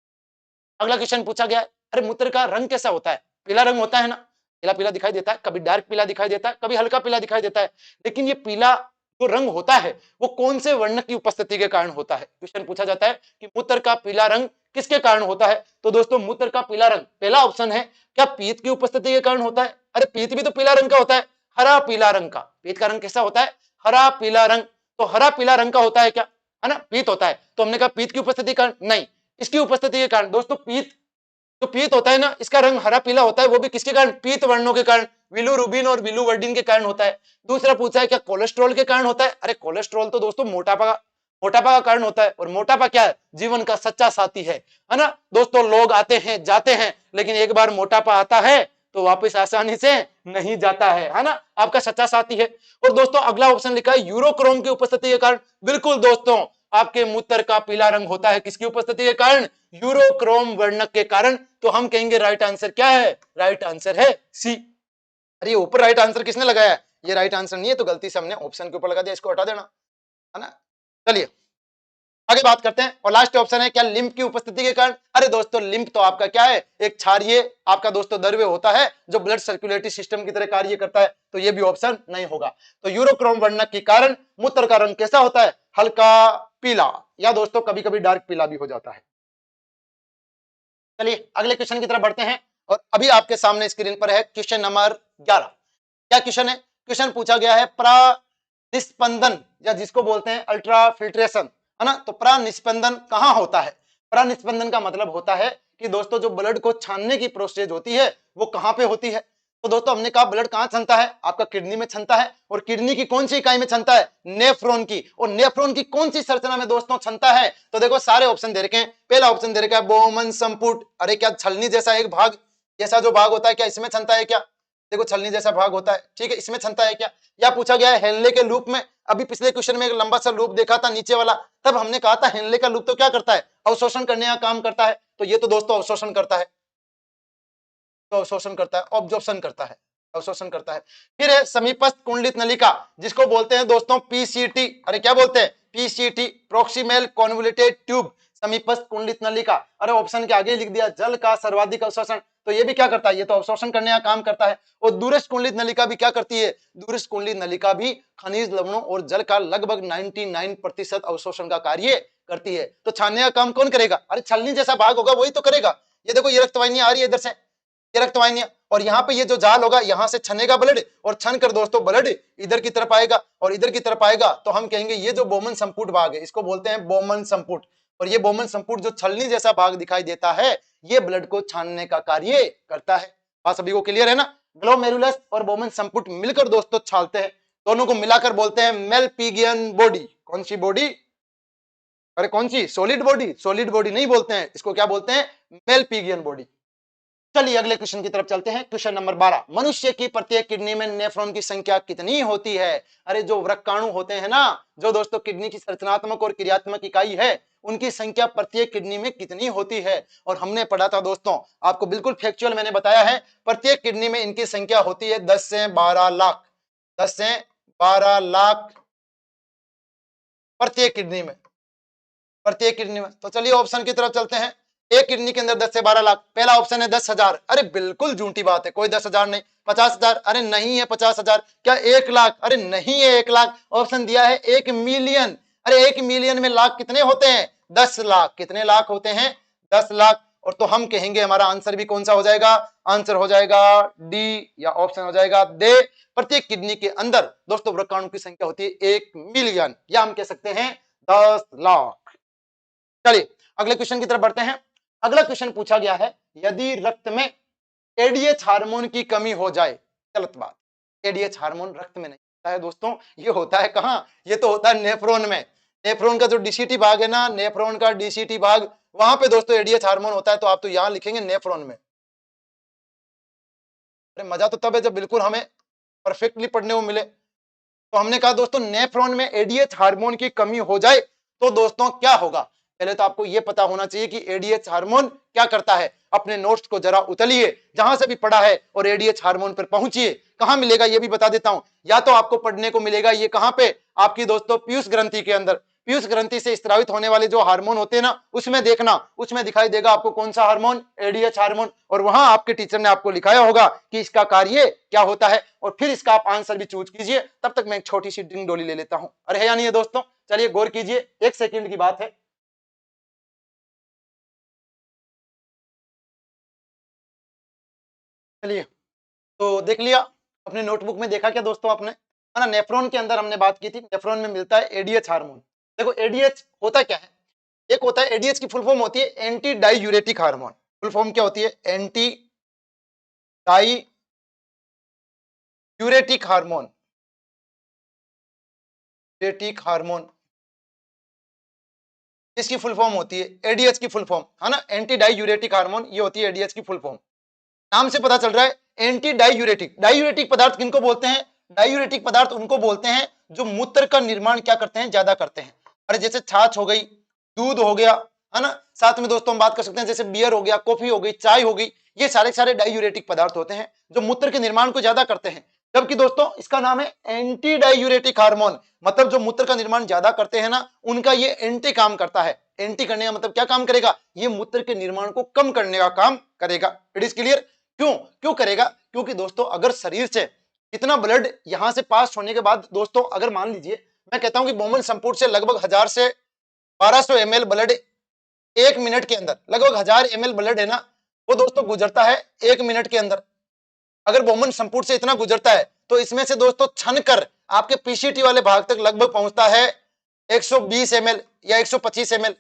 अगला क्वेश्चन पूछा गया है, अरे मूत्र का रंग कैसा होता है? पीला रंग होता है ना, पीला पीला दिखाई देता है, कभी डार्क पीला दिखाई देता है, कभी हल्का पीला दिखाई देता है। लेकिन ये पीला जो रंग होता है वो कौन से वर्ण की उपस्थिति के कारण होता है? क्वेश्चन पूछा जाता है कि मूत्र का पीला रंग किसके कारण होता है? तो दोस्तों मूत्र का पीला रंग, पहला ऑप्शन है क्या पीत की उपस्थिति के कारण होता है? अरे पीत भी तो पीला रंग का होता है, हरा पीला रंग का। पीत का रंग कैसा होता है? हरा पीला रंग। तो हरा पीला रंग का होता है क्या? है ना, पीत होता है। तो हमने कहा पीत की उपस्थिति कारण नहीं, इसकी उपस्थिति के कारण। दोस्तों पीत जो पीत होता है ना, इसका रंग हरा पीला होता है, वो भी किसके कारण? पीत वर्णों के कारण, बिलिरुबिन और बिलिवर्डिन के कारण होता है। दूसरा पूछा है क्या कोलेस्ट्रॉल के कारण होता है? अरे कोलेस्ट्रॉल तो दोस्तों मोटापा का कारण होता है। और मोटापा क्या है? जीवन का सच्चा साथी है ना दोस्तों। लोग आते हैं जाते हैं, लेकिन एक बार मोटापा आता है तो वापस आसानी से नहीं जाता है ना, आपका सच्चा साथी है। और दोस्तों अगला ऑप्शन लिखा है यूरोक्रोम की उपस्थिति के कारण। बिल्कुल दोस्तों आपके मूत्र का पीला रंग होता है किसकी उपस्थिति के कारण? यूरोक्रोम वर्णक के कारण। तो हम कहेंगे राइट आंसर क्या है? राइट आंसर है सी। अरे ऊपर राइट आंसर किसने लगाया है? ये राइट आंसर नहीं है, तो गलती से हमने ऑप्शन के ऊपर लगा दिया, इसको हटा देना, है ना। चलिए आगे बात करते हैं, और लास्ट ऑप्शन है क्या लिम्फ की उपस्थिति के कारण? अरे दोस्तों लिम्फ तो आपका क्या है? एक क्षारीय आपका दोस्तों द्रव्य होता है जो ब्लड सर्कुलेटरी सिस्टम की तरह कार्य करता है, तो ये भी ऑप्शन नहीं होगा। तो यूरोक्रोम वर्णक के कारण मूत्र का रंग कैसा होता है? हल्का पीला, या दोस्तों कभी कभी डार्क पीला भी हो जाता है। चलिए अगले क्वेश्चन की तरफ बढ़ते हैं, और अभी आपके सामने स्क्रीन पर है क्वेश्चन नंबर 11। क्या क्वेश्चन है? क्वेश्चन पूछा गया है प्रानिस्पंदन, या जिसको बोलते हैं अल्ट्रा फिल्ट्रेशन, है ना। तो प्रानिस्पंदन कहां होता है? प्रानिस्पंदन का मतलब होता है कि दोस्तों जो ब्लड को छानने की प्रोसेस होती है वो कहां पे होती है। तो दोस्तों हमने कहा ब्लड कहां छनता है, आपका किडनी में छनता है, और किडनी की कौन सी इकाई में छनता है, नेफ्रॉन की। और नेफ्रॉन की कौन सी संरचना में दोस्तों छनता है, तो देखो सारे ऑप्शन दे रखे हैं। पहला ऑप्शन दे रखा है बोमन संपुट, अरे क्या छलनी जैसा एक भाग, जैसा जो भाग होता है क्या इसमें छनता है क्या, देखो छलनी जैसा भाग होता है, ठीक है, इसमें छनता है क्या। या पूछा गया है हेनले के लूप में, अभी पिछले क्वेश्चन में एक लंबा सा लूप देखा था नीचे वाला, तब हमने कहा था हेनले का लूप तो क्या करता है, अवशोषण करने का काम करता है, तो ये तो दोस्तों अवशोषण करता है, तो अवशोषण करता है, ऑब्जॉर्प्शन करता है, अवशोषण करता है। फिर है समीपस्थ कुंडलित नलिका, जिसको बोलते हैं दोस्तों पीसीटी, अरे क्या बोलते हैं, पीसीटी, प्रोक्सिमल कॉन्वोल्यूटेड ट्यूब, समीपस्थ कुंडलित नलिका। अरे ऑप्शन के आगे लिख दिया जल का सर्वाधिक अवशोषण, तो ये भी क्या करता है, ये तो अवशोषण करने का काम करता है। और दूरस्थ कुंडलित नलिका भी क्या करती है, दूरस्थ कुंडलित नलिका भी खनिज लवणों और जल का लगभग 99% अवशोषण का कार्य करती है। तो छानने का काम कौन करेगा, अरे छलनी जैसा भाग होगा वही तो करेगा। ये देखो ये रक्तवाहिनी आ रही है इधर से, ये रक्तवाहिनियां, और यहाँ पे ये जो जाल होगा यहाँ से छनेगा ब्लड, और छन कर दोस्तों ब्लड इधर की तरफ आएगा, और इधर की तरफ आएगा तो हम कहेंगे ये जो बोमन संपुट भाग है इसको बोलते हैं बोमन संपुट। और ये बोमन संपुट जो छलनी जैसा भाग दिखाई देता है ये ब्लड को छानने का कार्य करता है। बात सभी को क्लियर है ना। ग्लोमेरुलस और बोमन संपुट मिलकर दोस्तों छालते हैं, दोनों को मिलाकर बोलते हैं मेलपिगियन बॉडी। कौन सी बॉडी, अरे कौन सी, सॉलिड बॉडी, सॉलिड बॉडी नहीं बोलते हैं इसको, क्या बोलते हैं, मेलपिगियन बॉडी। चलिए अगले क्वेश्चन की तरफ चलते हैं। क्वेश्चन नंबर 12, मनुष्य की प्रत्येक किडनी में नेफ्रॉन की संख्या कितनी होती है। अरे जो वृक्काणु होते हैं ना, जो दोस्तों किडनी की संरचनात्मक और क्रियात्मक इकाई है, उनकी संख्या प्रत्येक किडनी में कितनी होती है। और हमने पढ़ा था दोस्तों, आपको बिल्कुल फैक्चुअल मैंने बताया है, प्रत्येक किडनी में इनकी संख्या होती है 10 से 12 लाख, 10 से 12 लाख प्रत्येक किडनी में, प्रत्येक किडनी में। तो चलिए ऑप्शन की तरफ चलते हैं। एक किडनी के अंदर 10 से 12 लाख, पहला ऑप्शन है 10,000, अरे बिल्कुल झूठी बात है, कोई 10,000 नहीं। 50,000, अरे नहीं है 50,000। क्या 1 लाख, अरे नहीं है 1 लाख। ऑप्शन दिया है 1 मिलियन, अरे 1 मिलियन में लाख कितने होते हैं, 10 लाख। कितने लाख होते हैं, 10 लाख। और तो हम कहेंगे हमारा आंसर भी कौन सा हो जाएगा, आंसर हो जाएगा डी, या ऑप्शन हो जाएगा दे। प्रत्येक किडनी के अंदर दोस्तों वृक्काणु की संख्या होती है 1 मिलियन, या हम कह सकते हैं 10 लाख। चलिए अगले क्वेश्चन की तरफ बढ़ते हैं। अगला क्वेश्चन पूछा गया है, यदि रक्त में एडीएच हार्मोन की कमी हो जाए। गलत बात, एडीएच हार्मोन रक्त में नहीं होता है दोस्तों, ये होता है कहां, ये तो होता है नेफ्रॉन में। नेफ्रॉन का जो डीसीटी भाग है ना, नेफ्रॉन का डीसीटी भाग, वहां पे दोस्तों एडीएच हार्मोन होता है। तो आप तो यहां लिखेंगे नेफ्रॉन में। अरे मजा तो तब है जब बिल्कुल हमें परफेक्टली पढ़ने को मिले। तो हमने कहा दोस्तों नेफ्रॉन में एडीएच हार्मोन की कमी हो जाए तो दोस्तों क्या होगा। पहले तो आपको यह पता होना चाहिए कि एडीएच हार्मोन क्या करता है। अपने नोट्स को जरा उतलिए, जहां से भी पढ़ा है, और एडीएच हार्मोन पर पहुंचिए। कहां मिलेगा ये भी बता देता हूं, या तो आपको पढ़ने को मिलेगा ये कहां पे, आपकी दोस्तों पीयूष ग्रंथि के अंदर। पीयूष ग्रंथि से स्त्रावित होने वाले जो हार्मोन होते हैं ना, उसमें देखना, उसमें दिखाई देगा आपको कौन सा हार्मोन, एडीएच हार्मोन। और वहां आपके टीचर ने आपको लिखाया होगा कि इसका कार्य क्या होता है, और फिर इसका आप आंसर भी चूज कीजिए। तब तक मैं एक छोटी सी ड्रिंक डोली ले लेता हूं। अरे है या नहीं है दोस्तों, चलिए गौर कीजिए, 1 सेकेंड की बात है। चलिए तो देख लिया अपने नोटबुक में, देखा क्या दोस्तों आपने, है ना। नेफ्रॉन के अंदर हमने बात की थी, नेफ्रॉन में मिलता है एडीएच हार्मोन। देखो एडीएच होता क्या है, एक होता है एडीएच की फुल फॉर्म होती है anti diuretic hormone. Full form क्या होती है, एंटी डाईयूरेटिक हार्मोन, यूरेटिक हार्मोन, इसकी फुल फॉर्म होती है एडीएच की फुल फॉर्म, है ना। एंटी डाईयूरेटिक हार्मोन ये होती है एडीएच की फुल फॉर्म। नाम से पता चल रहा है एंटी डाईयूरेटिक। डाईयूरेटिक पदार्थ किनको बोलते हैं, डाईयूरेटिक पदार्थ उनको बोलते हैं जो मूत्र का निर्माण क्या करते हैं, ज्यादा करते हैं। अरे जैसे छाछ हो गई, दूध हो गया, है ना। साथ में दोस्तों हम बात कर सकते हैं जैसे बियर हो गया, कॉफी हो गई, चाय हो गई, ये सारे सारे डाईयूरेटिक पदार्थ होते हैं जो मूत्र के निर्माण को ज्यादा करते हैं। जबकि दोस्तों इसका नाम है एंटी डाईयूरेटिक हार्मोन, मतलब जो मूत्र का निर्माण ज्यादा करते हैं ना, उनका ये एंटी काम करता है। एंटी करने का मतलब क्या काम करेगा, ये मूत्र के निर्माण को कम करने का काम करेगा। It is clear. क्यों क्यों करेगा, क्योंकि दोस्तों अगर शरीर से इतना ब्लड यहां से पास होने के बाद दोस्तों, अगर मान लीजिए मैं कहता हूं कि बोमन संपुट से लगभग 1000 से 1200 ml ब्लड 1 मिनट के अंदर, लगभग 1000 ml ब्लड है ना, वो दोस्तों गुजरता है 1 मिनट के अंदर। अगर बोमन संपुट से इतना गुजरता है तो इसमें से दोस्तों छन कर आपके पीसीटी वाले भाग तक लगभग पहुंचता है 120 ml या 125 ml,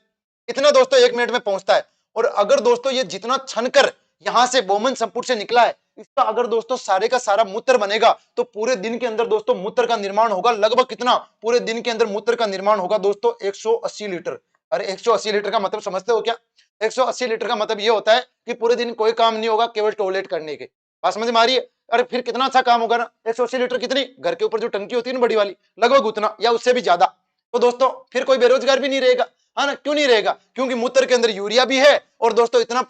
इतना दोस्तों 1 मिनट में पहुंचता है। और अगर दोस्तों ये जितना छनकर यहां से बोमन संपुट से निकला है, इसका अगर दोस्तों सारे का सारा मूत्र बनेगा तो पूरे दिन के अंदर दोस्तों मूत्र का निर्माण होगा लगभग कितना, पूरे दिन के अंदर मूत्र का निर्माण होगा दोस्तों 180 लीटर। अरे 180 लीटर का मतलब समझते हो क्या? 180 लीटर का मतलब ये होता है कि पूरे दिन कोई काम नहीं होगा, केवल टॉयलेट करने के। बात समझ में आ रही है? अरे फिर कितना अच्छा काम होगा ना। 180 लीटर कितनी, घर के ऊपर जो टंकी होती है ना बड़ी वाली, लगभग उतना या उससे भी ज्यादा। तो दोस्तों फिर कोई बेरोजगार भी नहीं रहेगा, है ना? क्यों नहीं रहेगा? क्योंकि मूत्र के अंदर यूरिया भी है और दोस्तों इतना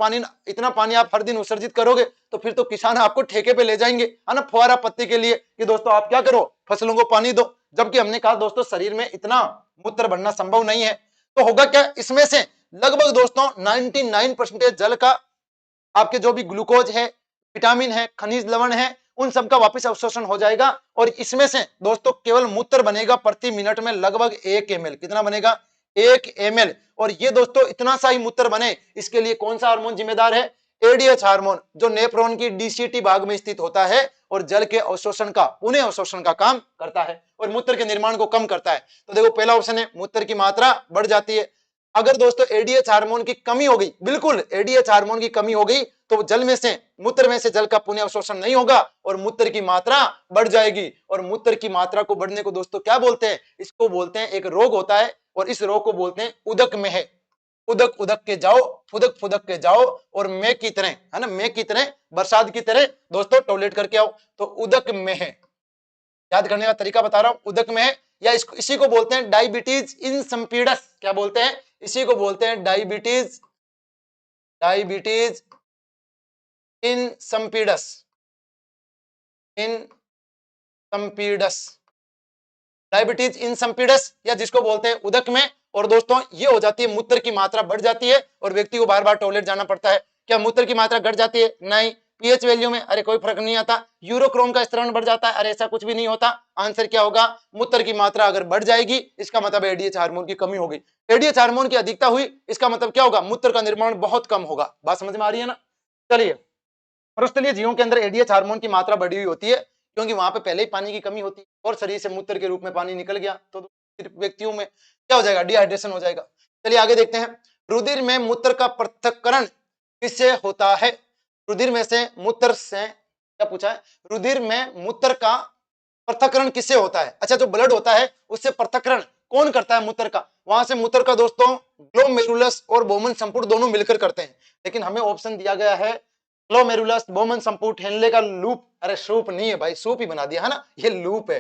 पानी आप हर दिन उत्सर्जित करोगे तो फिर तो किसान आपको ठेके पे ले जाएंगे, है ना, फुहारा पत्ती के लिए कि दोस्तों आप क्या करो, फसलों को पानी दो। जबकि हमने कहा दोस्तों शरीर में इतना मूत्र बनना संभव नहीं है। तो होगा क्या, इसमें से लगभग दोस्तों 99% जल का आपके जो भी ग्लूकोज है, विटामिन है, खनिज लवण है, उन सब का वापस अवशोषण हो जाएगा और इसमें से दोस्तों केवल मूत्र बनेगा प्रति मिनट में लगभग 1 ml। कितना बनेगा? 1 ml। और ये दोस्तों इतना सा ही मूत्र बने, इसके लिए कौन सा हार्मोन जिम्मेदार है? एडीएच हार्मोन, जो नेफ्रॉन की डीसीटी भाग में स्थित होता है और जल के अवशोषण का, पुनः अवशोषण का काम करता है और मूत्र के निर्माण को कम करता है। तो देखो पहला ऑप्शन है, मूत्र की मात्रा बढ़ जाती है। अगर दोस्तों एडीएच हार्मोन की कमी हो गई, बिल्कुल एडीएच हार्मोन की कमी हो गई तो जल में से, मूत्र में से जल का पुनः अवशोषण नहीं होगा और मूत्र की मात्रा बढ़ जाएगी। और मूत्र की मात्रा को बढ़ने को दोस्तों क्या बोलते हैं? इसको बोलते हैं, एक रोग होता है और इस रोग को बोलते हैं उदक में है। उदक उदक के जाओ, फुदक फुदक के जाओ और मैं की तरह, है ना, मैं की तरह, बरसात की तरह दोस्तों टॉयलेट करके आओ। तो उदक में है, याद करने का तरीका बता रहा हूं, उदक में है। या इसी को बोलते हैं डायबिटीज इंसिपिडस। क्या बोलते हैं? इसी को बोलते हैं diabetes, diabetes insipidus, insipidus, diabetes insipidus, या जिसको बोलते हैं उदक में। और दोस्तों ये हो जाती है, मूत्र की मात्रा बढ़ जाती है और व्यक्ति को बार बार टॉयलेट जाना पड़ता है। क्या मूत्र की मात्रा घट जाती है? नहीं। पीएच वैल्यू में अरे कोई फर्क नहीं आता। यूरोक्रोम का स्तरण बढ़ जाता है? अरे ऐसा कुछ भी नहीं होता। आंसर क्या होगा? मूत्र की मात्रा अगर बढ़ जाएगी इसका मतलब एडीएच हार्मोन की कमी हो गई। एडीएच हार्मोन की अधिकता हुई इसका मतलब क्या होगा? मूत्र का निर्माण बहुत कम होगा। बात समझ में आ रही है ना? चलिए, मनुष्य जीवों के अंदर एडीएच हार्मोन की मात्रा बढ़ी हुई होती है क्योंकि वहां पे पहले ही पानी की कमी होती है और शरीर से मूत्र के रूप में पानी निकल गया तो व्यक्तियों में क्या हो जाएगा? डिहाइड्रेशन हो जाएगा। चलिए आगे देखते हैं, रुधिर में मूत्र का पृथक्करण किससे होता है? रुधिर में से मूत्र से, क्या पूछा है? रुधिर में मूत्र का पृथक्करण किससे होता है? अच्छा, जो ब्लड होता है उससे पृथक्करण कौन करता है मूत्र का? वहां से मूत्र का दोस्तों ग्लोमेरुलस और बोमन संपुट दोनों मिलकर करते हैं। लेकिन हमें ऑप्शन दिया गया है ग्लोमेरुलस, बोमन संपुट, हेनले का लूप। अरे सूप नहीं है भाई, सूप ही बना दिया है ना, ये लूप है,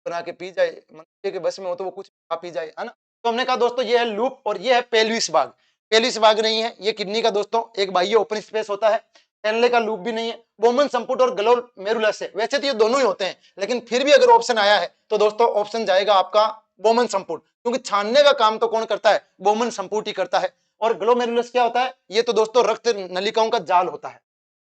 बना के पी जाए, मनुष्य के बस में हो तो वो कुछ खा पी जाए, है ना। तो हमने कहा दोस्तों ये है लूप और ये है पेल्विस भाग। पेल्विस भाग नहीं है, ये किडनी का दोस्तों एक बाह्य ओपन स्पेस होता है। हेनले का लूप भी नहीं है। बोमन संपुट और ग्लोमेरुलस है। वैसे तो ये दोनों ही होते हैं लेकिन फिर भी अगर ऑप्शन आया है तो दोस्तों ऑप्शन जाएगा आपका बोमन संपुट, क्योंकि छानने का काम तो कौन करता है? बोमन संपुट ही करता है। और ग्लोमेरुलस क्या होता है? ये तो दोस्तों रक्त नलिकाओं का जाल होता है।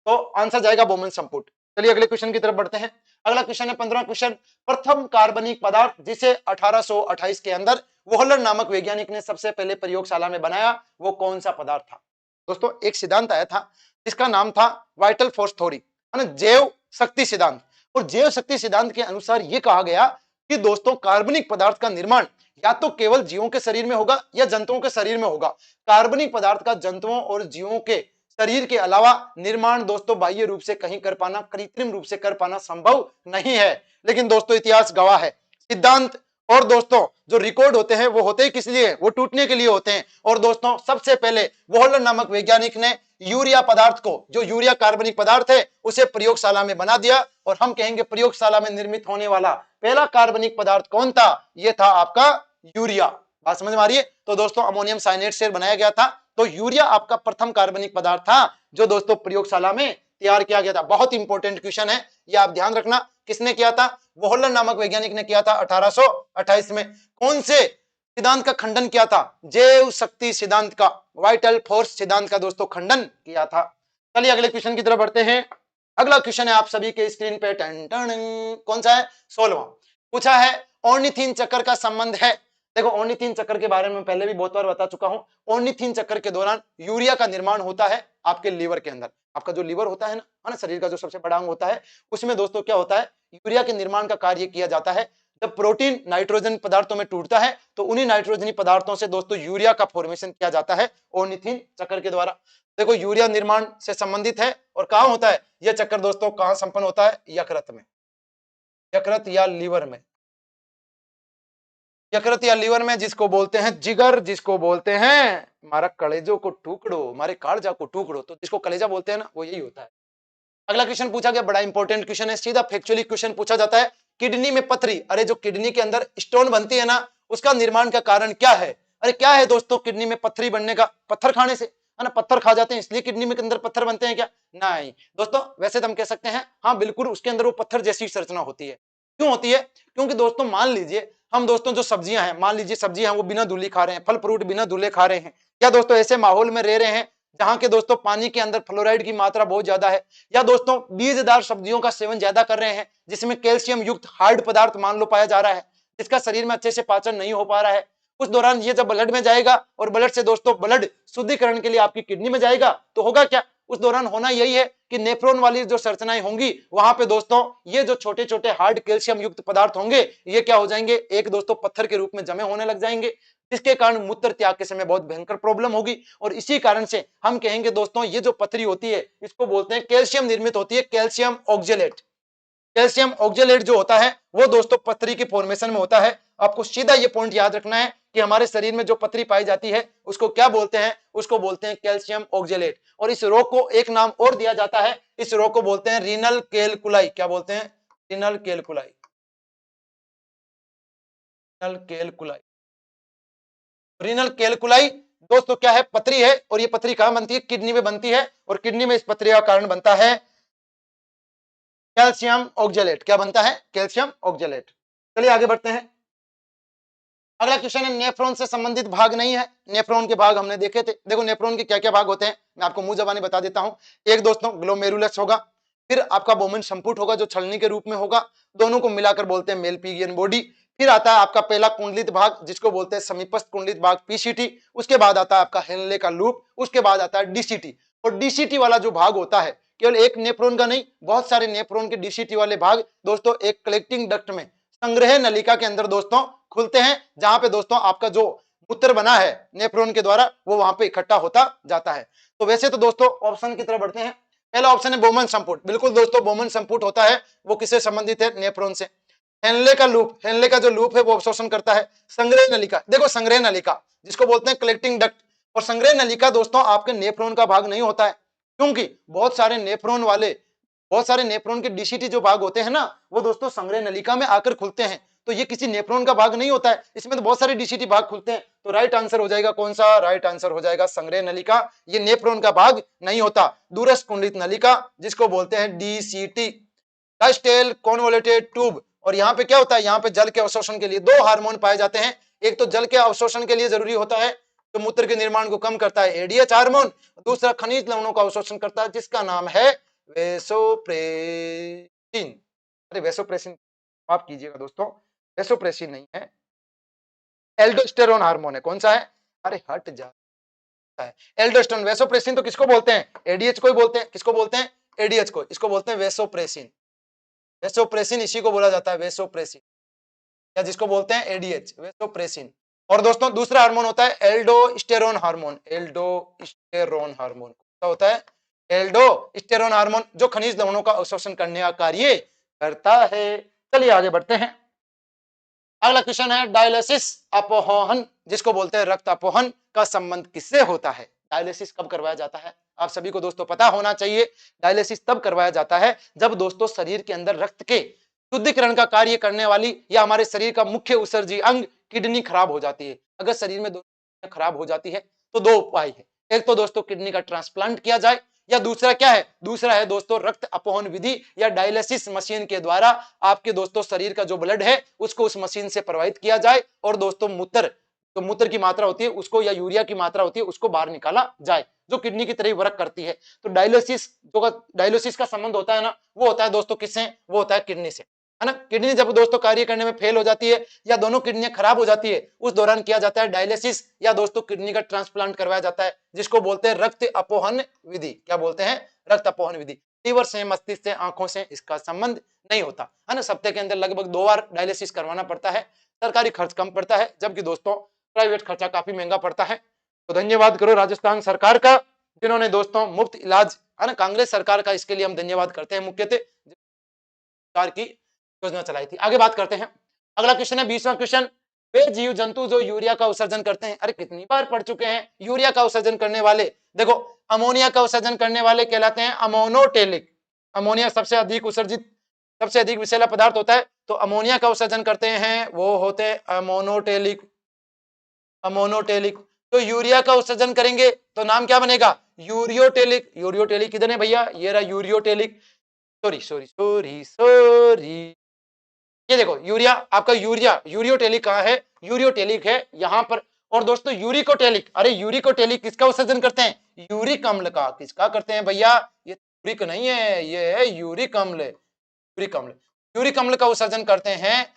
तो आंसर जाएगा बोमन संपुट। चलिए अगले क्वेश्चन की तरफ बढ़ते हैं। अगला क्वेश्चन है 15वां क्वेश्चन, प्रथम कार्बनिक पदार्थ जिसे 1828 के अंदर वोहलर नामक वैज्ञानिक ने सबसे पहले प्रयोगशाला में बनाया, वो कौन सा पदार्थ था? दोस्तों एक सिद्धांत आया था जिसका नाम था वाइटल फोर्स थ्योरी, है ना, जैव शक्ति सिद्धांत। और जैव शक्ति सिद्धांत के अनुसार यह कहा गया कि दोस्तों कार्बनिक पदार्थ का निर्माण या तो केवल जीवों के शरीर में होगा या जंतुओं के शरीर में होगा। कार्बनिक पदार्थ का जंतुओं और जीवों के शरीर के अलावा निर्माण दोस्तों बाह्य रूप से कहीं कर पाना, कृत्रिम रूप से कर पाना संभव नहीं है। लेकिन दोस्तों इतिहास गवाह है, सिद्धांत और दोस्तों जो रिकॉर्ड होते हैं वो होते ही किस लिए? वो टूटने के लिए होते हैं। और दोस्तों सबसे पहले वोहलर नामक वैज्ञानिक ने यूरिया पदार्थ को, जो यूरिया कार्बनिक पदार्थ है, उसे प्रयोगशाला में बना दिया। और हम कहेंगे प्रयोगशाला में निर्मित होने वाला पहला कार्बनिक पदार्थ कौन था? यह था आपका यूरिया। बात समझ में आ रही है? तो दोस्तों अमोनियम साइनेट से बनाया गया था। तो यूरिया आपका प्रथम कार्बनिक पदार्थ था जो दोस्तों प्रयोगशाला में तैयार किया गया था। बहुत इंपॉर्टेंट क्वेश्चन है, ये आप ध्यान रखना। किसने किया था? वोहलर नामक वैज्ञानिक ने किया था 1828 में। कौन से सिद्धांत का खंडन किया था? जैव शक्ति सिद्धांत का, वाइटल फोर्स सिद्धांत का दोस्तों खंडन किया था। चलिए अगले क्वेश्चन की तरफ बढ़ते हैं। अगला क्वेश्चन है आप सभी के स्क्रीन पे, टन टन, कौन सा है? 16वां। पूछा है ऑर्निथिन चक्कर का संबंध है। देखो ऑर्निथिन चक्कर के बारे में पहले भी बहुत बार बता चुका हूं। ऑर्निथिन चक्कर के दौरान यूरिया का निर्माण होता है आपके लीवर के अंदर। आपका जो लीवर होता है ना, शरीर का जो सबसे बड़ा अंग होता है, उसमें दोस्तों क्या होता है? यूरिया के निर्माण का कार्य किया जाता है। जब प्रोटीन नाइट्रोजन पदार्थों में टूटता है तो उन्हीं नाइट्रोजनी पदार्थों से दोस्तों यूरिया का फॉर्मेशन किया जाता है ओर्निथिन चक्र के द्वारा। देखो यूरिया निर्माण से संबंधित है और कहां होता है यह चक्र दोस्तों, कहां संपन्न होता है, यकृत में, यकृत या लीवर में, यकृत या लीवर में, जिसको बोलते हैं जिगर, जिसको बोलते हैं हमारा कलेजों को टुकड़ो, हमारे कालजा को टुकड़ो, तो जिसको कलेजा बोलते हैं ना, वो यही होता है। अगला क्वेश्चन पूछा गया, बड़ा इंपॉर्टेंट क्वेश्चन है, सीधा फैक्चुअली क्वेश्चन पूछा जाता है, किडनी में पथरी, अरे जो किडनी के अंदर स्टोन बनती है ना, उसका निर्माण का कारण क्या है? अरे क्या है दोस्तों किडनी में पथरी बनने का? पत्थर खाने से, है ना, पत्थर खा जाते हैं इसलिए किडनी में के अंदर पत्थर बनते हैं क्या? नहीं दोस्तों, वैसे तो हम कह सकते हैं हाँ बिल्कुल उसके अंदर वो पत्थर जैसी संरचना होती है। क्यों होती है? क्योंकि दोस्तों मान लीजिए हम दोस्तों जो सब्जियां हैं, मान लीजिए सब्जियां वो बिना धुली खा रहे हैं, फल फ्रूट बिना धुले खा रहे हैं, या दोस्तों ऐसे माहौल में रह रहे हैं जहां के दोस्तों पानी के अंदर फ्लोराइड की मात्रा बहुत ज्यादा है, या दोस्तों बीजदार सब्जियों का सेवन ज्यादा कर रहे हैं जिसमें कैल्शियम युक्त हार्ड पदार्थ मान लो पाया जा रहा है, जिसका शरीर में अच्छे से पाचन नहीं हो पा रहा है, उस दौरान ये जब ब्लड में जाएगा और ब्लड से दोस्तों ब्लड शुद्धिकरण के लिए आपकी किडनी में जाएगा, तो होगा क्या? उस दौरान होना यही है कि नेफ्रॉन वाली जो संरचनाएं होंगी वहां पे दोस्तों ये जो छोटे छोटे हार्ड कैल्शियम युक्त पदार्थ होंगे ये क्या हो जाएंगे, एक दोस्तों पत्थर के रूप में जमे होने लग जाएंगे, जिसके कारण मूत्र त्याग के समय बहुत भयंकर प्रॉब्लम होगी। और इसी कारण से हम कहेंगे दोस्तों ये जो पथरी होती है इसको बोलते हैं कैल्शियम निर्मित होती है, कैल्शियम ऑक्जेलेट। कैल्शियम ऑक्जेलेट जो होता है वो दोस्तों पथरी के फॉर्मेशन में होता है। आपको सीधा ये पॉइंट याद रखना है कि हमारे शरीर में जो पथरी पाई जाती है उसको क्या बोलते हैं? उसको बोलते हैं कैल्शियम ऑक्जेलेट। और इस रोग को एक नाम और दिया जाता है, इस रोग को बोलते हैं रीनल कैलकुलाई। क्या बोलते हैं? Renal calculi, renal calculi. Renal calculi दोस्तों क्या है? पथरी है, और ये पथरी कहां बनती है? किडनी में बनती है, और किडनी में इस पथरी का कारण बनता है कैल्शियम ऑक्जेलेट। क्या बनता है? Calcium oxalate. चलिए आगे बढ़ते हैं। अगला क्वेश्चन है, नेफ्रॉन से संबंधित भाग नहीं है। नेफ्रॉन के भाग हमने देखे थे। देखो नेफ्रॉन के क्या क्या भाग होते हैं, मैं आपको मुंह जबानी बता देता हूं। एक दोस्तों ग्लोमेरुलस होगा, फिर आपका बोमेन संपुट होगा जो छलनी के रूप में होगा, दोनों को मिलाकर बोलते हैं मेलपिगियन बॉडी। फिर आता है आपका पहला कुंडलित भाग जिसको बोलते हैं समीपस्थ कुंडलित भाग पीसीटी। उसके बाद आता है आपका हेनले का लूप, उसके बाद आता है डीसीटी। और डीसीटी वाला जो भाग होता है केवल एक नेफ्रॉन का नहीं, बहुत सारे नेफ्रॉन के डीसीटी वाले भाग दोस्तों एक कलेक्टिंग डक्ट में, संग्रह नलिका के अंदर दोस्तों खुलते हैं, जहां पे दोस्तों आपका जो मूत्र बना है नेफ्रॉन के द्वारा वो वहां पे इकट्ठा होता जाता है। तो वैसे तो दोस्तों ऑप्शन की तरफ बढ़ते हैं। पहला ऑप्शन है बोमन संपुट। बिल्कुल दोस्तों बोमन संपुट होता है, वो किससे संबंधित है? नेफ्रॉन से। हेनले का लूप, हेनले का जो लूप है वो अवशोषण करता है। संग्रह नलिका, देखो संग्रह नलिका जिसको बोलते हैं कलेक्टिंग डक्ट, और संग्रह नलिका दोस्तों आपके नेफ्रॉन का भाग नहीं होता है, क्योंकि बहुत सारे नेफ्रॉन वाले, बहुत सारे नेफ्रॉन के डीसीटी जो भाग होते हैं ना वो दोस्तों संग्रह नलिका में आकर खुलते हैं, तो ये किसी नेफ्रॉन का भाग नहीं होता है, इसमें तो बहुत सारे डीसीटी भाग खुलते हैं। तो राइट आंसर हो जाएगा कौन सा? राइट आंसर हो जाएगा संग्रह नलिका। ये नेफ्रॉन का भाग नहीं होता। दूरस्थ कुंडलित नलिका जिसको बोलते हैं डीसीटी, डायस्टेल कॉन्वोल्यूटेड ट्यूब। और यहाँ पे क्या होता है? यहाँ पे जल के अवशोषण के लिए दो हार्मोन पाए जाते हैं। एक तो जल के अवशोषण के लिए जरूरी होता है जो मूत्र के निर्माण को कम करता है, एडीएच हार्मोन। दूसरा खनिज लवणों का अवशोषण करता है जिसका नाम है वेसोप्रेसिन। अरे वेसोप्रेसिन माफ कीजिएगा दोस्तों, वेसोप्रेसिन नहीं है, एल्डोस्टेरोन हार्मोन है। कौन सा है? अरे हट जाता है एल्डोस्टेरोन। वेसोप्रेसिन तो किसको बोलते हैं? एडीएच को ही बोलते हैं। किसको बोलते हैं? एडीएच को। इसको बोलते हैं वेसोप्रेसिन। वेसोप्रेसिन इसी को बोला जाता है वेसोप्रेसिन, या जिसको बोलते हैं एडीएच, वेसोप्रेसिन। और दोस्तों दूसरा हार्मोन होता है एल्डोस्टेरोन हार्मोन। एल्डोस्टेरोन हार्मोन क्या होता है? एल्डोस्टेरोन हार्मोन जो खनिज लवणों का अवशोषण करने का कार्य करता है। चलिए आगे बढ़ते हैं। अगला क्वेश्चन है डायलिसिस अपोहन, जिसको बोलते हैं रक्त अपोहन, का संबंध किससे होता है? डायलिसिस कब करवाया जाता है? आप सभी को दोस्तों पता होना चाहिए। डायलिसिस तब करवाया जाता है जब दोस्तों शरीर के अंदर रक्त के शुद्धिकरण का कार्य करने वाली या हमारे शरीर का मुख्य उत्सर्जी अंग किडनी खराब हो जाती है। अगर शरीर में दोनों खराब हो जाती है तो दो उपाय है, एक तो दोस्तों किडनी का ट्रांसप्लांट किया जाए, या दूसरा क्या है? दूसरा है दोस्तों रक्त अपोहन विधि या डायलिसिस मशीन के द्वारा आपके दोस्तों शरीर का जो ब्लड है उसको उस मशीन से प्रवाहित किया जाए, और दोस्तों मूत्र, तो मूत्र की मात्रा होती है उसको, या यूरिया की मात्रा होती है उसको बाहर निकाला जाए, जो किडनी की तरह वर्क करती है। तो डायलिसिस का संबंध होता है ना, वो होता है दोस्तों किससे? वो होता है किडनी से, है ना। किडनी जब दोस्तों कार्य करने में फेल हो जाती है या दोनों किडनियां खराब हो जाती है उस दौरान किया जाता है डायलिसिस, या दोस्तों किडनी का ट्रांसप्लांट करवाया जाता है, जिसको बोलते हैं रक्त अपोहन विधि। क्या बोलते हैं? रक्त अपोहन विधि। लीवर से, मस्तिष्क से, आंखों से इसका संबंध नहीं होता है ना। सप्ताह के अंदर लगभग 2 बार डायलिसिस करवाना पड़ता है। सरकारी खर्च कम पड़ता है, जबकि दोस्तों प्राइवेट खर्चा काफी महंगा पड़ता है। तो धन्यवाद करो राजस्थान सरकार का, जिन्होंने दोस्तों मुफ्त इलाज है ना, कांग्रेस सरकार का इसके लिए हम धन्यवाद करते हैं मुख्यतः, सरकार की योजना चलाई थी। आगे बात करते हैं। अगला क्वेश्चन है 20वां क्वेश्चन, वे जीव जंतु जो यूरिया का उत्सर्जन करते हैं। अरे कितनी बार पढ़ चुके हैं। यूरिया का उत्सर्जन करने वाले, देखो अमोनिया का उत्सर्जन करने वाले कहलाते हैं अमोनोटेलिक। अमोनिया सबसे अधिक उत्सर्जित, सबसे अधिक विषैला पदार्थ होता है, तो अमोनिया का उत्सर्जन करते हैं वो होते हैं अमोनोटेलिक। अमोनोटेलिक। तो यूरिया का उत्सर्जन करेंगे तो नाम क्या बनेगा, यूरियोटेलिक। यूरियोटेलिक किधर है भैया, ये रहा ureotelic. Sorry sorry sorry sorry, ये देखो यूरिया, आपका यूरिया, यूरियोटेलिक कहाँ है, यूरियोटेलिक है यहाँ पर। और दोस्तों यूरिकोटेलिक, अरे यूरिकोटेलिक किसका उत्सर्जन करते हैं, यूरिक अम्ल का। किसका करते हैं भैया, ये यूरिक नहीं है, ये है यूरिक अम्ल। यूरिक अम्ल, यूरिक अम्ल का उत्सर्जन करते हैं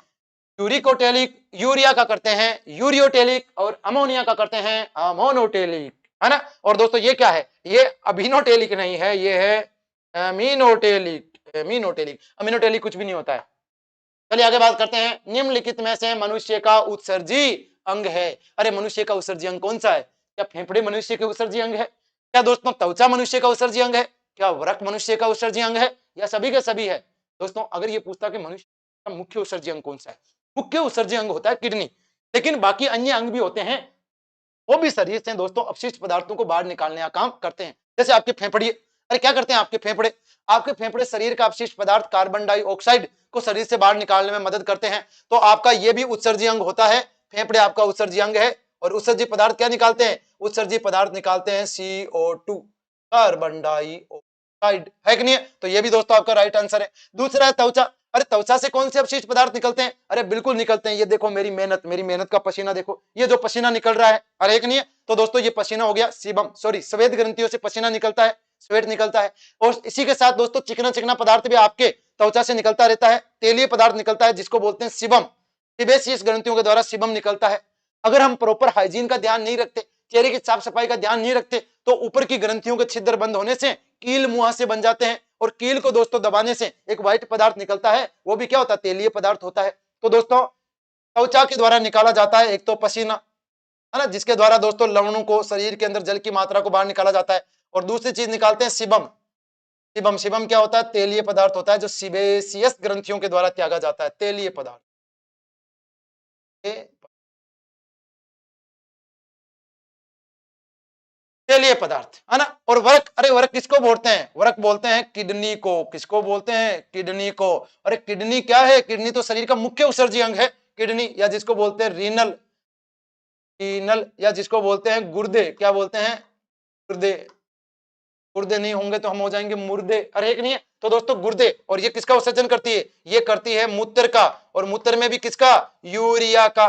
यूरिकोटेलिक। यूरिया का करते हैं यूरियोटेलिक, और अमोनिया का करते हैं अमोनोटेलिक, है ना। और दोस्तों ये क्या है, ये अभिनोटेलिक नहीं है, ये है अमीनोटेलिक। अमीनोटेलिक, अमीनोटेलिक कुछ भी नहीं होता है। चलिए आगे बात करते हैं। निम्नलिखित में से मनुष्य का उत्सर्जी अंग है। अरे मनुष्य का उत्सर्जी अंग कौन सा है, क्या फेफड़े मनुष्य के उत्सर्जी अंग है, क्या दोस्तों त्वचा मनुष्य का उत्सर्जी अंग है, क्या वृक्क मनुष्य का उत्सर्जी अंग है, या सभी के सभी है। दोस्तों अगर ये पूछता कि मनुष्य का मुख्य उत्सर्जी अंग कौन सा है, मुख्य उत्सर्जी अंग होता है किडनी, लेकिन बाकी अन्य अंग भी होते हैं, वो भी शरीर से दोस्तों अपशिष्ट पदार्थों को बाहर निकालने का काम करते हैं। जैसे आपके फेफड़े, अरे क्या करते हैं आपके फेफड़े, आपके फेफड़े शरीर का अपशिष्ट पदार्थ कार्बन डाइऑक्साइड को शरीर से बाहर निकालने में मदद करते हैं। तो आपका ये भी उत्सर्जी अंग होता है, फेफड़े आपका उत्सर्जी अंग है। और उत्सर्जी पदार्थ क्या निकालते हैं, उत्सर्जी पदार्थ निकालते हैं CO2, कार्बन डाइऑक्साइड, है कि नहीं है। तो ये भी दोस्तों आपका राइट आंसर है। दूसरा है त्वचा। अरे त्वचा से कौन से अपशिष्ट पदार्थ निकलते हैं, अरे बिल्कुल निकलते हैं। ये देखो मेरी मेहनत का पसीना देखो, ये जो पसीना निकल रहा है, अरे एक नहीं है। तो दोस्तों ये पसीना हो गया सीबम, सॉरी श्वेत ग्रंथियों से पसीना निकलता है, स्वेट निकलता है। और इसी के साथ दोस्तों चिकना चिकना पदार्थ भी आपके त्वचा से निकलता रहता है, तेलीय पदार्थ निकलता है जिसको बोलते हैं सीबम, सिबेसियस ग्रंथियों के द्वारा सीबम निकलता है। अगर हम प्रॉपर हाइजीन का ध्यान नहीं रखते, चेहरे की साफ सफाई का ध्यान नहीं रखते, तो ऊपर की ग्रंथियों के छिद्र बंद होने से कील मुहासे बन जाते हैं, और कील को दोस्तों दबाने से एक व्हाइट पदार्थ निकलता है, वो भी क्या होता है, तेलीय पदार्थ होता है। तो दोस्तों त्वचा के द्वारा निकाला जाता है एक तो पसीना, है ना, जिसके द्वारा दोस्तों लवणों को, शरीर के अंदर जल की मात्रा को बाहर निकाला जाता है। और दूसरी चीज निकालते हैं सीबम। सीबम, सीबम क्या होता है, तेलीय पदार्थ होता है, जो सिबेसियस ग्रंथियों के द्वारा त्यागा जाता है, तेलीय पदार्थ। तेलीय पदार्थ, है ना। और वर्क, अरे वर्क किसको बोलते हैं, वर्क बोलते हैं किडनी को। किसको बोलते हैं, किडनी को। अरे किडनी क्या है, किडनी तो शरीर का मुख्य उत्सर्जी अंग है, किडनी, या जिसको बोलते हैं रीनल, रीनल, या जिसको बोलते हैं गुर्दे। क्या बोलते हैं, गुर्दे। गुर्दे नहीं होंगे तो हम हो जाएंगे मुर्दे, अरे एक नहीं है। तो दोस्तों गुर्दे, और ये किसका उत्सर्जन करती है, ये करती है मूत्र का, और मूत्र में भी किसका, यूरिया का।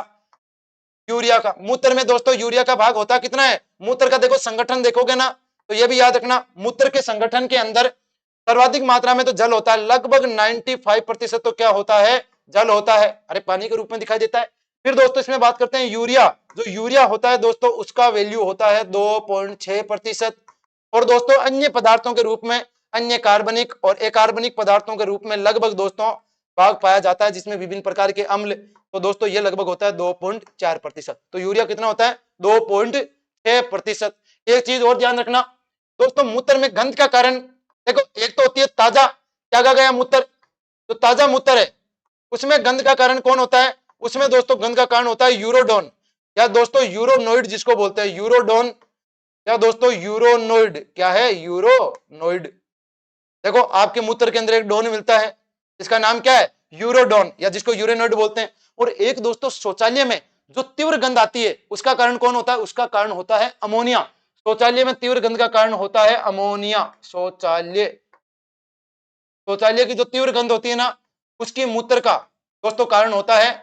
यूरिया का, मूत्र में दोस्तों यूरिया का भाग होता कितना है, मूत्र का देखो संगठन देखोगे ना, तो ये भी याद रखना, मूत्र के संगठन के अंदर सर्वाधिक मात्रा में तो जल होता है, लगभग 95% तो क्या होता है, जल होता है, अरे पानी के रूप में दिखाई देता है। फिर दोस्तों इसमें बात करते हैं यूरिया। जो यूरिया होता है दोस्तों, उसका वैल्यू होता है 2.6%। और दोस्तों अन्य पदार्थों के रूप में, अन्य कार्बनिक और अकार्बनिक पदार्थों के रूप में लगभग दोस्तों भाग पाया जाता है, जिसमें विभिन्न प्रकार के अम्ल। तो दोस्तों ये लगभग होता है 2.4%। तो यूरिया कितना होता है, 2.6%। एक चीज और ध्यान रखना दोस्तों, मूत्र में गंध का कारण, देखो एक तो होती है ताजा त्यागा गया मूत्र, जो ताजा मूत्र है उसमें गंध का कारण कौन होता है, उसमें दोस्तों गंध का कारण होता है यूरोडोन, या दोस्तों यूरोनोइड जिसको बोलते हैं, यूरोडोन, या दोस्तों यूरोनोइड। क्या है, यूरोनोइड। देखो आपके मूत्र के अंदर एक डोन मिलता है, इसका नाम क्या है, यूरोडोन, या जिसको यूरेनोइड बोलते हैं। और एक दोस्तों शौचालय में जो तीव्र गंध आती है, उसका कारण कौन होता है, उसका कारण होता है अमोनिया। शौचालय में तीव्र गंध का कारण होता है अमोनिया। शौचालय, शौचालय की जो तीव्र गंध होती है ना, उसकी मूत्र का दोस्तों कारण होता है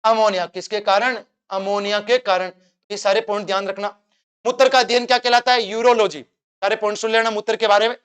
अमोनिया। किसके कारण, अमोनिया के कारण। ये सारे पॉइंट ध्यान रखना। मूत्र का अध्ययन क्या कहलाता है, यूरोलॉजी। सारे पॉइंट सुन लेना मूत्र के बारे में।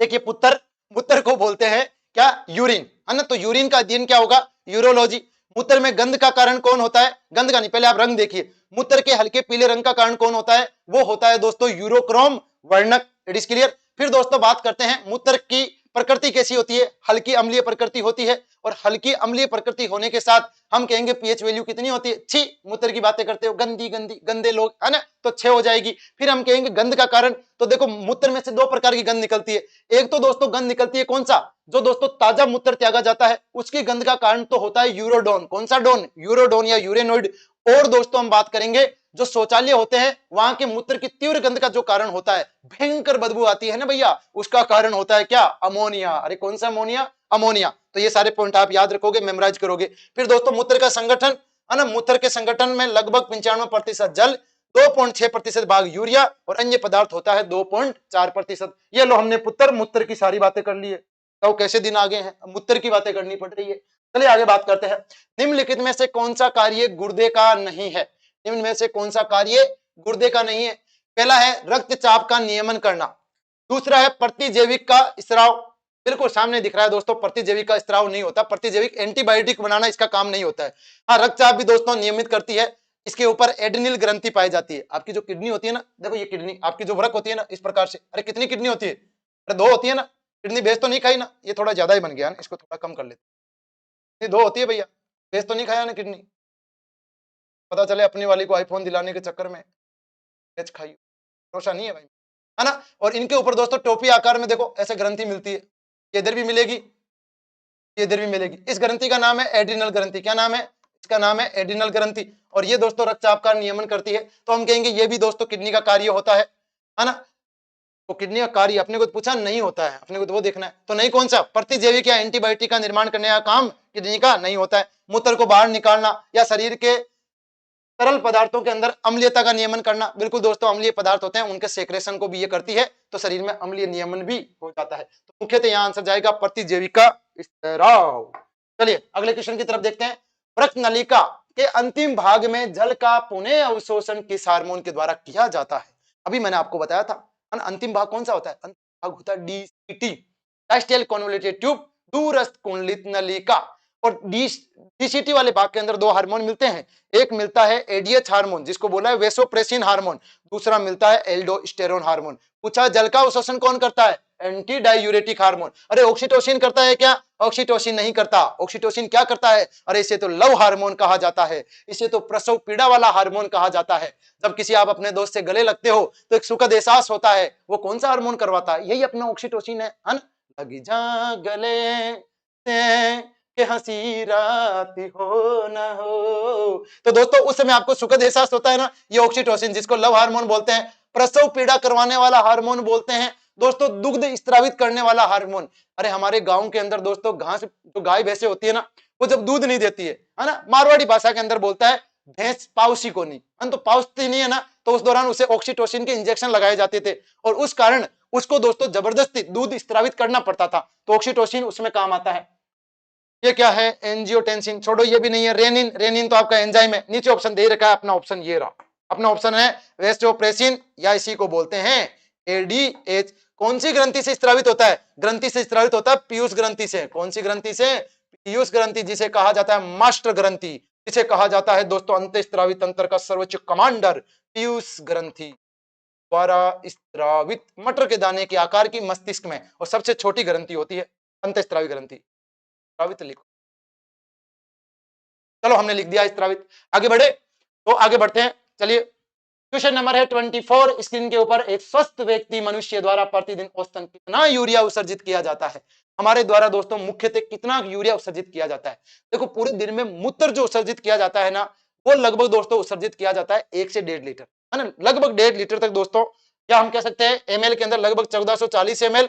देखिए पुत्र, मूत्र को बोलते हैं क्या, यूरिन, है ना। तो यूरिन का अध्ययन क्या होगा, यूरोलॉजी। मूत्र में गंध का कारण कौन होता है, गंध का नहीं, पहले आप रंग देखिए। मूत्र के हल्के पीले रंग का कारण कौन होता है, वो होता है दोस्तों यूरोक्रोम वर्णक। It is clear. फिर दोस्तों बात करते हैं मूत्र की प्रकृति कैसी होती है, हल्की अम्लीय प्रकृति होती है, और हल्की अम्लीय प्रकृति होने के साथ हम कहेंगे पीएच वैल्यू कितनी होती है, 6। मूत्र की बातें करते हो, गंदी गंदी गंदे लोग, है ना, तो 6 हो जाएगी। फिर हम कहेंगे गंध का कारण, तो देखो मूत्र में से 2 प्रकार की गंध निकलती है। एक तो दोस्तों गंध निकलती है कौन सा, जो दोस्तों ताजा मूत्र त्यागा जाता है उसकी गंध का कारण तो होता है यूरोडोन। कौन सा डोन, यूरोडोन या यूरेनोइड। और दोस्तों हम बात करेंगे जो शौचालय होते हैं वहां के मूत्र की तीव्र गंध का जो कारण होता है, भयंकर बदबू आती है ना भैया, उसका कारण होता है क्या, अमोनिया। अरे कौन सा अमोनिया, अमोनिया। तो ये सारे पॉइंट आप याद रखोगे, मेमोराइज करोगे। फिर दोस्तों मूत्र का संगठन है ना, मूत्र के संगठन में लगभग 95% जल, 2.6% भाग यूरिया और अन्य पदार्थ होता है 2.4%। ये लो हमने पुत्र मूत्र की सारी बातें कर ली है। तो कैसे दिन आगे हैं, मूत्र की बातें करनी पड़ रही है। चलिए आगे बात करते हैं। निम्नलिखित में से कौन सा कार्य गुर्दे का नहीं है, निम्न में से कौन सा कार्य गुर्दे का नहीं है। पहला है रक्तचाप का नियमन करना, दूसरा है प्रतिजैविक का स्राव, बिल्कुल सामने दिख रहा है दोस्तों, प्रतिजैविक का स्राव नहीं होता, प्रतिजैविक एंटीबायोटिक बनाना इसका काम नहीं होता है। हाँ रक्तचाप भी दोस्तों नियमित करती है, इसके ऊपर एड्रिनल ग्रंथि पाई जाती है। आपकी जो किडनी होती है ना, देखो ये किडनी आपकी जो वृक्क होती है ना इस प्रकार से, अरे कितनी किडनी होती है, अरे 2 होती है ना, किडनी बेच तो नहीं खाई ना, ये थोड़ा ज्यादा ही बन गया ना, इसको थोड़ा कम कर लेते, 2 होती है भैया, बेच तो नहीं खाया ना किडनी, पता चले अपनी वाली को आईफोन दिलाने के चक्कर में बेच खाई, भरोसा नहीं है भाई, है ना। और इनके ऊपर दोस्तों टोपी आकार में देखो ऐसे ग्रंथि मिलती है, ये इधर भी मिलेगी, ये इधर भी मिलेगी। इस ग्रंथि का नाम है एड्रिनल ग्रंथि। क्या नाम है इसका, नाम है एड्रिनल ग्रंथि। और ये दोस्तों रक्तचाप का नियमन करती है। तो हम कहेंगे ये भी दोस्तों किडनी का कार्य होता है ना। तो किडनी का कार्य अपने को पूछा नहीं होता है, अपने को तो वो देखना है, तो नहीं कौन सा, प्रतिजैविक या एंटीबायोटिक का निर्माण करने का काम किडनी का नहीं होता है। मूत्र को बाहर निकालना या शरीर के तरल पदार्थों के अंदर अम्लीयता का नियमन करना, बिल्कुल दोस्तों अम्लीय पदार्थ होते हैं उनके सेक्रेशन को भी ये करती है, तो शरीर में अम्लीय नियमन भी हो जाता है। तो मुख्यतः यहाँ आंसर जाएगा प्रतिजैविका स्राव। चलिए अगले क्वेश्चन की तरफ देखते हैं। वृक्क नलिका के अंतिम भाग में जल का पुनः अवशोषण किस हार्मोन के द्वारा किया जाता है। अभी मैंने आपको बताया था अंतिम भाग कौन सा होता है, अंतिम भाग होता है डीसीटी, डायस्टियल कन्वोल्यूटेड ट्यूब, दूरस्थ कुंडलित नलिका। और डीसीटी वाले भाग के अंदर 2 हार्मोन मिलते हैं, एक मिलता है एडीएच हार्मोन जिसको बोला है वेसोप्रेसिन हार्मोन, दूसरा मिलता है एल्डोस्टेरोन हार्मोन। पूछा जल का अवशोषण कौन करता है, एंटी डायूरेटिक हार्मोन। अरे ऑक्सीटोसिन करता है क्या, ऑक्सीटोसिन नहीं करता। ऑक्सीटोसिन क्या करता है, अरे इसे तो लव हार्मोन कहा जाता है, इसे तो प्रसव पीड़ा वाला हार्मोन कहा जाता है। जब किसी आप अपने दोस्त से गले लगते हो तो एक सुखद एहसास होता है, वो कौन सा हार्मोन करवाता है, यही अपना ऑक्सीटोसिन है ना। लग जा गले के हंसी रात हो ना हो, तो दोस्तों उस समय आपको सुखद एहसास होता है ना, ये ऑक्सीटोसिन जिसको लव हार्मोन बोलते हैं, प्रसव पीड़ा करवाने वाला हार्मोन बोलते हैं दोस्तों, दुग्ध स्त्रावित करने वाला हार्मोन। अरे हमारे गांव के अंदर दोस्तों घास जो गाय भैंसे होती है ना, वो जब दूध नहीं देती है ना, मारवाड़ी भाषा के अंदर बोलता है भैंस पाउसी को नहीं, तो पाउसती नहीं है ना, तो उस दौरान उसे ऑक्सीटोसिन के इंजेक्शन लगाए जाते थे और उस कारण उसको दोस्तों जबरदस्ती दूध स्त्रावित करना पड़ता था, तो ऑक्सीटोसिन उसमें काम आता है। ये क्या है, एंजियोटेंसिन, छोड़ो ये भी नहीं है। रेनिन, रेनिन तो आपका एंजाइम है, नीचे ऑप्शन दे रखा है, अपना ऑप्शन ये रहा, अपना ऑप्शन है वेसोप्रेसिन या इसी को बोलते हैं एडीएच। कौन सी ग्रंथि से स्त्रावित होता है, ग्रंथि से स्त्रावित होता है पीयूष ग्रंथि से। कौन सी ग्रंथि से, पीयूष ग्रंथि, जिसे कहा जाता है मास्टर ग्रंथि, जिसे कहा जाता है दोस्तों अंतःस्त्रावी तंत्र का सर्वोच्च कमांडर, पीयूष ग्रंथि द्वारा स्त्रावित मटर के दाने के आकार की मस्तिष्क में, और सबसे छोटी ग्रंथि होती है अंतःस्त्रावी ग्रंथि। स्त्रावित लिखो, चलो हमने लिख दिया स्त्रावित। आगे बढ़े, तो आगे बढ़ते हैं। चलिए क्वेश्चन नंबर है 24 स्क्रीन के ऊपर। एक स्वस्थ व्यक्ति मनुष्य द्वारा प्रतिदिन औसतन कितना यूरिया उत्सर्जित किया जाता है। हमारे द्वारा दोस्तों मुख्यतः कितना यूरिया उत्सर्जित किया जाता है। देखो पूरे दिन में मूत्र जो उत्सर्जित किया जाता है ना, वो लगभग दोस्तों उत्सर्जित किया जाता है 1 से 1.5 लीटर, है ना, लगभग 1.5 लीटर तक दोस्तों। क्या हम कह सकते हैं एमएल के अंदर लगभग 1440 ml,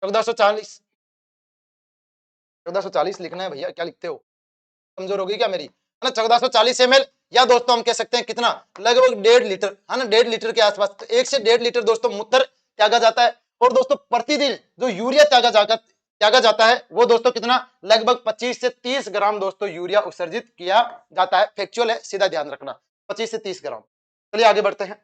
1440 1440 लिखना है भैया, क्या लिखते हो, कमजोर होगी क्या मेरी, है ना। 1440 ml, या दोस्तों हम कह सकते हैं कितना, लगभग 1.5 लीटर, है ना, 1.5 लीटर के आसपास। तो 1 से 1.5 लीटर दोस्तों मूत्र त्यागा जाता है। और दोस्तों प्रतिदिन जो यूरिया त्यागा जाता है वो दोस्तों कितना, लगभग 25 से 30 ग्राम दोस्तों यूरिया उत्सर्जित किया जाता है। फैक्चुअल है, सीधा ध्यान रखना, 25 से 30 ग्राम। चलिए आगे बढ़ते हैं।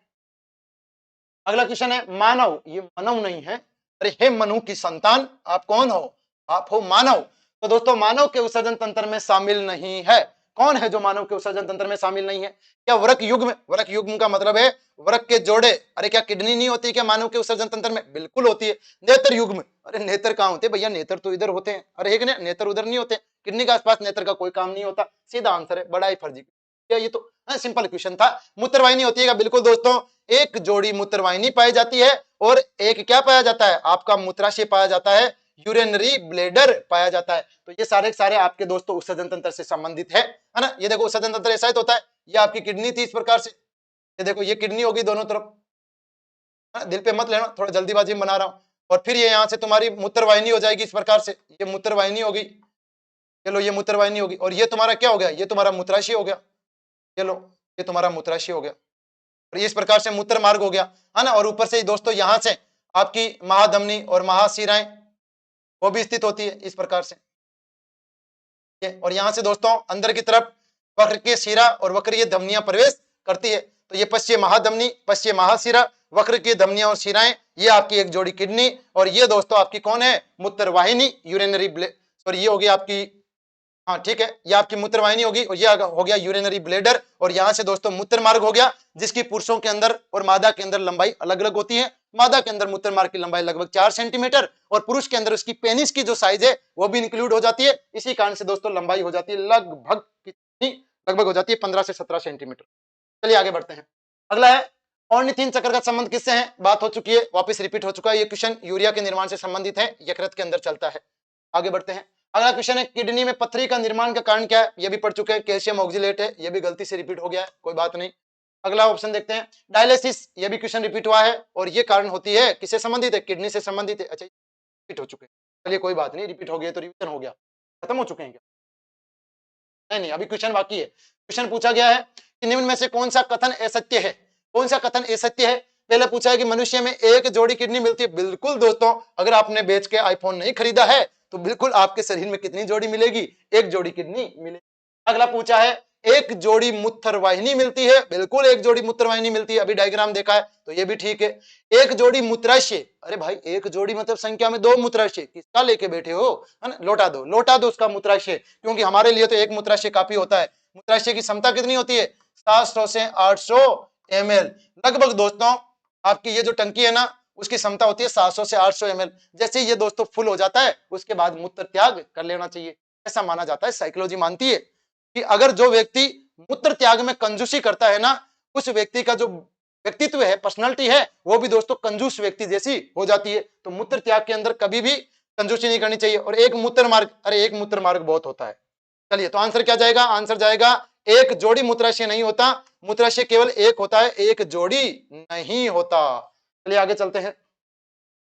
अगला क्वेश्चन है मानव, ये मानव नहीं है, अरे हे मनु की संतान, आप कौन हो, आप हो मानव। तो दोस्तों मानव के उत्सर्जन तंत्र में शामिल नहीं है। कौन है जो मानव के उत्सर्जन तंत्र में शामिल नहीं है? क्या वृक्क युग्म? वृक्क युग्म का मतलब है वृक्क के जोड़े। अरे क्या किडनी नहीं होती क्या मानव के उत्सर्जन तंत्र में? बिल्कुल होती है। नेत्र युग्म? अरे नेत्र कहाँ होते भैया? नेत्र तो इधर होते हैं। अरे एक नेत्र उधर नहीं होते। किडनी के आसपास नेत्र का कोई काम नहीं होता। सीधा आंसर है, बड़ा ही फर्जी। क्या ये तो सिंपल क्वेश्चन था। मूत्रवाहिनी होती है? बिल्कुल दोस्तों, एक जोड़ी मूत्रवाहिनी पाई जाती है और एक क्या पाया जाता है? आपका मूत्राशय पाया जाता है, यूरिनरी ब्लेडर पाया जाता है। तो ये सारे सारे आपके दोस्तों उत्सर्जन तंत्र से संबंधित है ना। ये देखो उत्सर्जन तंत्र ऐसा ही तो होता है। ये आपकी किडनी थी इस प्रकार से, ये देखो ये किडनी होगी दोनों तरफ, दिल पे मत लेना, थोड़ा जल्दीबाजी में बना रहा हूं। और फिर ये यहाँ से तुम्हारी मूत्रवाहिनी हो जाएगी इस प्रकार से, ये मूत्रवाहिनी होगी, चलो ये मूत्रवाहिनी होगी। और ये तुम्हारा क्या हो गया? ये तुम्हारा मूत्राशय हो गया। चलो ये तुम्हारा मूत्राशय हो गया और इस प्रकार से मूत्र मार्ग हो गया, है ना। और ऊपर से दोस्तों यहाँ से आपकी महाधमनी और महाशिराएं वो भी स्थित होती है इस प्रकार से। और यहाँ से दोस्तों अंदर की तरफ वक्र शिरा और वक्रीय धमनियां प्रवेश करती है। तो ये पश्चिम महाधमनी, पश्चिम महाशिरा, वक्र की धमनियां और शिराएं, ये आपकी एक जोड़ी किडनी। और ये दोस्तों आपकी कौन है? मूत्रवाहिनी, यूरिनरी सॉरी ये होगी आपकी, हाँ ठीक है, ये आपकी मूत्रवाहिनी होगी और ये हो गया यूरिनरी ब्लेडर। और यहाँ से दोस्तों मूत्र मार्ग हो गया, जिसकी पुरुषों के अंदर और मादा के अंदर लंबाई अलग अलग होती है। मादा के अंदर मूत्र मार्ग की लंबाई लगभग 4 सेंटीमीटर और पुरुष के अंदर उसकी पेनिस की जो साइज है वो भी इंक्लूड हो जाती है। इसी कारण से दोस्तों लंबाई हो जाती है लगभग कितनी? लगभग हो जाती है 15 से 17 सेंटीमीटर। चलिए आगे बढ़ते हैं। अगला है ऑर्निथिन चक्र का संबंध किससे है? बात हो चुकी है, वापस रिपीट हो चुका है। ये क्वेश्चन यूरिया के निर्माण से संबंधित है, यकृत के अंदर चलता है। आगे बढ़ते हैं। अगला क्वेश्चन है किडनी में पथरी का निर्माण का कारण क्या है? ये भी पढ़ चुके हैं, कैल्शियम ऑक्जिलेट है। ये भी गलती से रिपीट हो गया है, कोई बात नहीं। अगला ऑप्शन देखते हैं डायलिसिस, ये भी क्वेश्चन रिपीट हुआ है और ये कारण होती है किससे संबंधित है? किडनी से संबंधित है। अच्छा रिपीट हो चुके हैं, चलिए कोई बात नहीं, रिपीट हो गया तो रिवीजन हो गया, खत्म हो चुके हैं क्या? नहीं, अभी क्वेश्चन बाकी है। क्वेश्चन पूछा गया है कि निम्न में से कौन सा कथन असत्य है? कौन सा कथन असत्य है? पहले पूछा है कि मनुष्य में एक जोड़ी किडनी मिलती है। बिल्कुल दोस्तों, अगर आपने बेच के आईफोन नहीं खरीदा है तो बिल्कुल आपके शरीर में कितनी जोड़ी मिलेगी? एक जोड़ी किडनी मिलेगी। अगला पूछा है एक जोड़ी मूत्रवाहिनी मिलती है। बिल्कुल एक जोड़ी मूत्रवाहिनी मिलती है, अभी डायग्राम देखा है तो ये भी ठीक है। एक जोड़ी मूत्राशय, अरे भाई एक जोड़ी मतलब संख्या में 2 मूत्राशय, किसका लेके बैठे हो? है ना, लौटा दो उसका मूत्राशय, क्योंकि हमारे लिए तो एक मूत्राशय काफी होता है। मूत्राशय की क्षमता कितनी होती है? 700 से 800 ml। लगभग दोस्तों आपकी ये जो टंकी है ना, उसकी क्षमता होती है 700 से 800 ml। जैसे ये दोस्तों फुल हो जाता है उसके बाद मूत्र त्याग कर लेना चाहिए, ऐसा माना जाता है। साइकोलॉजी मानती है कि अगर जो व्यक्ति मूत्र त्याग में कंजूसी करता है ना, उस व्यक्ति का जो व्यक्तित्व है, पर्सनालिटी है, वो भी दोस्तों कंजूस व्यक्ति जैसी हो जाती है। तो मूत्र त्याग के अंदर कभी भी कंजूसी नहीं करनी चाहिए। और एक मूत्र मार्ग, अरे एक मूत्र मार्ग बहुत होता है। चलिए तो आंसर क्या जाएगा? आंसर जाएगा एक जोड़ी मूत्राशय नहीं होता, मूत्राशय केवल एक होता है, एक जोड़ी नहीं होता। चलिए आगे चलते हैं।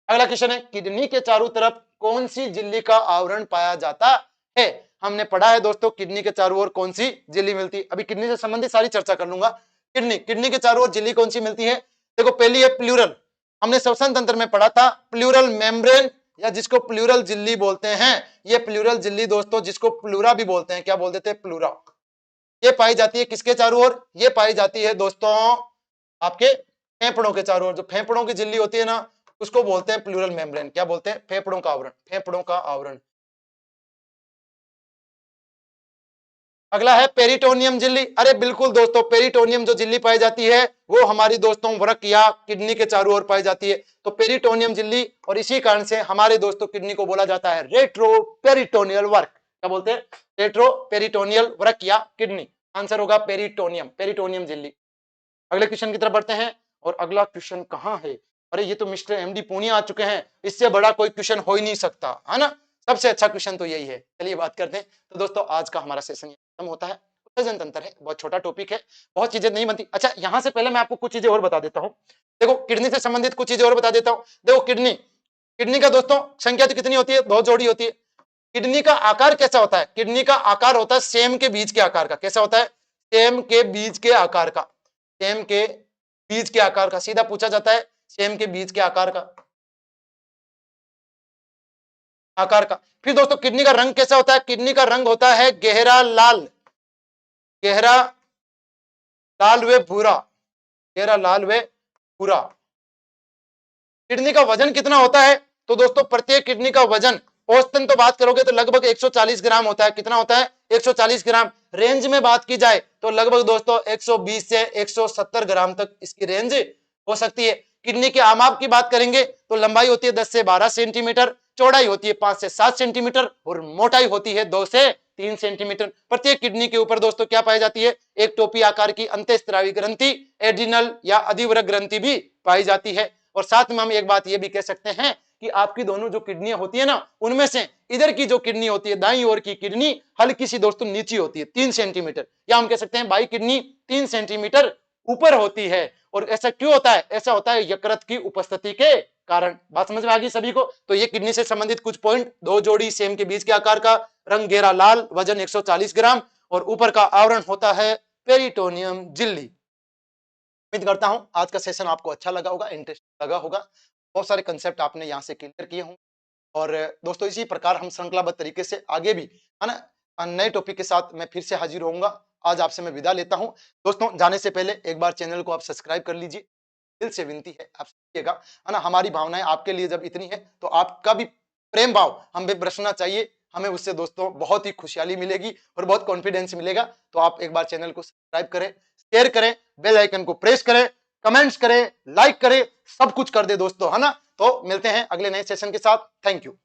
अगला क्वेश्चन है किडनी के चारों तरफ कौन सी झिल्ली का आवरण पाया जाता है? हमने पढ़ा है दोस्तों किडनी के चारों ओर कौन सी झिल्ली मिलती है। अभी किडनी से संबंधित सारी चर्चा कर लूंगा। किडनी के चारों ओर झिल्ली कौन सी मिलती है? देखो पहली है प्लूरल, हमने श्वसन तंत्र में पढ़ा था, प्लूरल मेम्ब्रेन या जिसको प्लूरल झिल्ली बोलते हैं। ये प्लूरल झिल्ली दोस्तों जिसको प्लूरा भी बोलते हैं, क्या बोल देते हैं? प्लूरा। ये पाई जाती है किसके चारों ओर? ये पाई जाती है दोस्तों आपके फेफड़ों के चारों ओर। जो फेफड़ों की झिल्ली होती है ना, उसको बोलते हैं प्लूरल मेम्ब्रेन। क्या बोलते हैं? फेफड़ों का आवरण, फेफड़ों का आवरण। अगला है पेरिटोनियम झिल्ली। अरे बिल्कुल दोस्तों, पेरिटोनियम जो झिल्ली पाई जाती है वो हमारी दोस्तों वृक्क या किडनी के चारों ओर पाई जाती है। तो पेरिटोनियम झिल्ली, और इसी कारण से हमारे दोस्तों किडनी को बोला जाता है रेट्रो पेरिटोनियल वर्क। क्या बोलते हैं? रेट्रो पेरिटोनियल वर्क या किडनी। आंसर होगा पेरिटोनियम, पेरिटोनियम झिल्ली। अगले क्वेश्चन की तरफ बढ़ते हैं। और अगला क्वेश्चन कहाँ है? अरे ये तो मिस्टर एमडी पूनिया आ चुके हैं, इससे बड़ा कोई क्वेश्चन हो ही नहीं सकता, है ना। सबसे अच्छा क्वेश्चन तो यही है। चलिए बात करते हैं। तो दोस्तों आज का हमारा सेशन खत्म होता है। उत्सर्जन तंत्र है, बहुत छोटा टॉपिक है, बहुत चीजें नहीं बनती। अच्छा यहाँ से पहले मैं आपको कुछ चीजें और बता देता हूँ। देखो किडनी से संबंधित कुछ चीजें और बता देता हूँ। देखो किडनी का दोस्तों संख्या तो कितनी होती है? 2 जोड़ी होती है। किडनी का आकार कैसा होता है? किडनी का आकार होता है सेम के बीज के आकार का। कैसा होता है? सेम के बीज के आकार का, सेम के बीज के आकार का। सीधा पूछा जाता है सेम के बीज के आकार का, आकार का। फिर दोस्तों किडनी का रंग कैसा होता है? किडनी का रंग होता है गहरा लाल, गहरा लाल व भूरा, गहरा लाल व भूरा। किडनी का वजन कितना होता है? तो दोस्तों प्रत्येक किडनी का वजन औसतन तो बात करोगे तो लगभग 140 ग्राम होता है। कितना होता है? 140 ग्राम। रेंज में बात की जाए तो लगभग दोस्तों 120 से 170 ग्राम तक इसकी रेंज हो सकती है। किडनी के आमाप की बात करेंगे तो लंबाई होती है 10 से 12 सेंटीमीटर, चौड़ाई होती है 5 से 7 सेंटीमीटर और मोटाई होती है 2 से 3 सेंटीमीटर। प्रत्येक किडनी के ऊपर दोस्तों क्या पाई जाती है? एक टोपी आकार की अंतःस्रावी ग्रंथि, एड्रिनल या अधिवृक्क ग्रंथि भी पाई जाती है। और साथ में हम एक बात ये भी कह सकते हैं कि आपकी दोनों जो किडनियां होती है ना, उनमें से इधर की जो किडनी होती है, दाईं ओर की किडनी हल्की सी दोस्तों नीची होती है 3 सेंटीमीटर, या हम कह सकते हैं बाई किडनी 3 सेंटीमीटर ऊपर होती है। और ऐसा क्यों होता है? ऐसा होता है यकृत की उपस्थिति के कारण। बात समझ में आ गई सभी को? तो ये किडनी से संबंधित कुछ पॉइंट। 2 जोड़ी सेम के बीज के आकार का, रंग गहरा लाल, वजन 140 ग्राम और ऊपर का आवरण होता है पेरिटोनियम झिल्ली। उम्मीद करता हूं आज का सेशन आपको अच्छा लगा होगा, इंटरेस्टिंग लगा होगा। बहुत सारे कंसेप्ट आपने यहां से क्लियर किए होंगे। और दोस्तों इसी प्रकार हम श्रृंखलाबद्ध तरीके से आगे भी, है ना, नए टॉपिक के साथ मैं फिर से हाजिर होऊंगा। आज आपसे मैं विदा लेता हूं। दोस्तों जाने से पहले एक बार चैनल को आप सब्सक्राइब कर लीजिए, दिल से विनती है आप समझिएगा, है ना। हमारी भावनाएं आपके लिए जब इतनी है तो आपका भी प्रेम भाव हमें बरसना चाहिए। हमें उससे दोस्तों बहुत ही खुशहाली मिलेगी और बहुत कॉन्फिडेंस मिलेगा। तो आप एक बार चैनल को सब्सक्राइब करें, शेयर करें, बेल आइकन को प्रेस करें, कमेंट्स करें, लाइक करें, सब कुछ कर दे दोस्तों, है ना। तो मिलते हैं अगले नए सेशन के साथ। Thank you.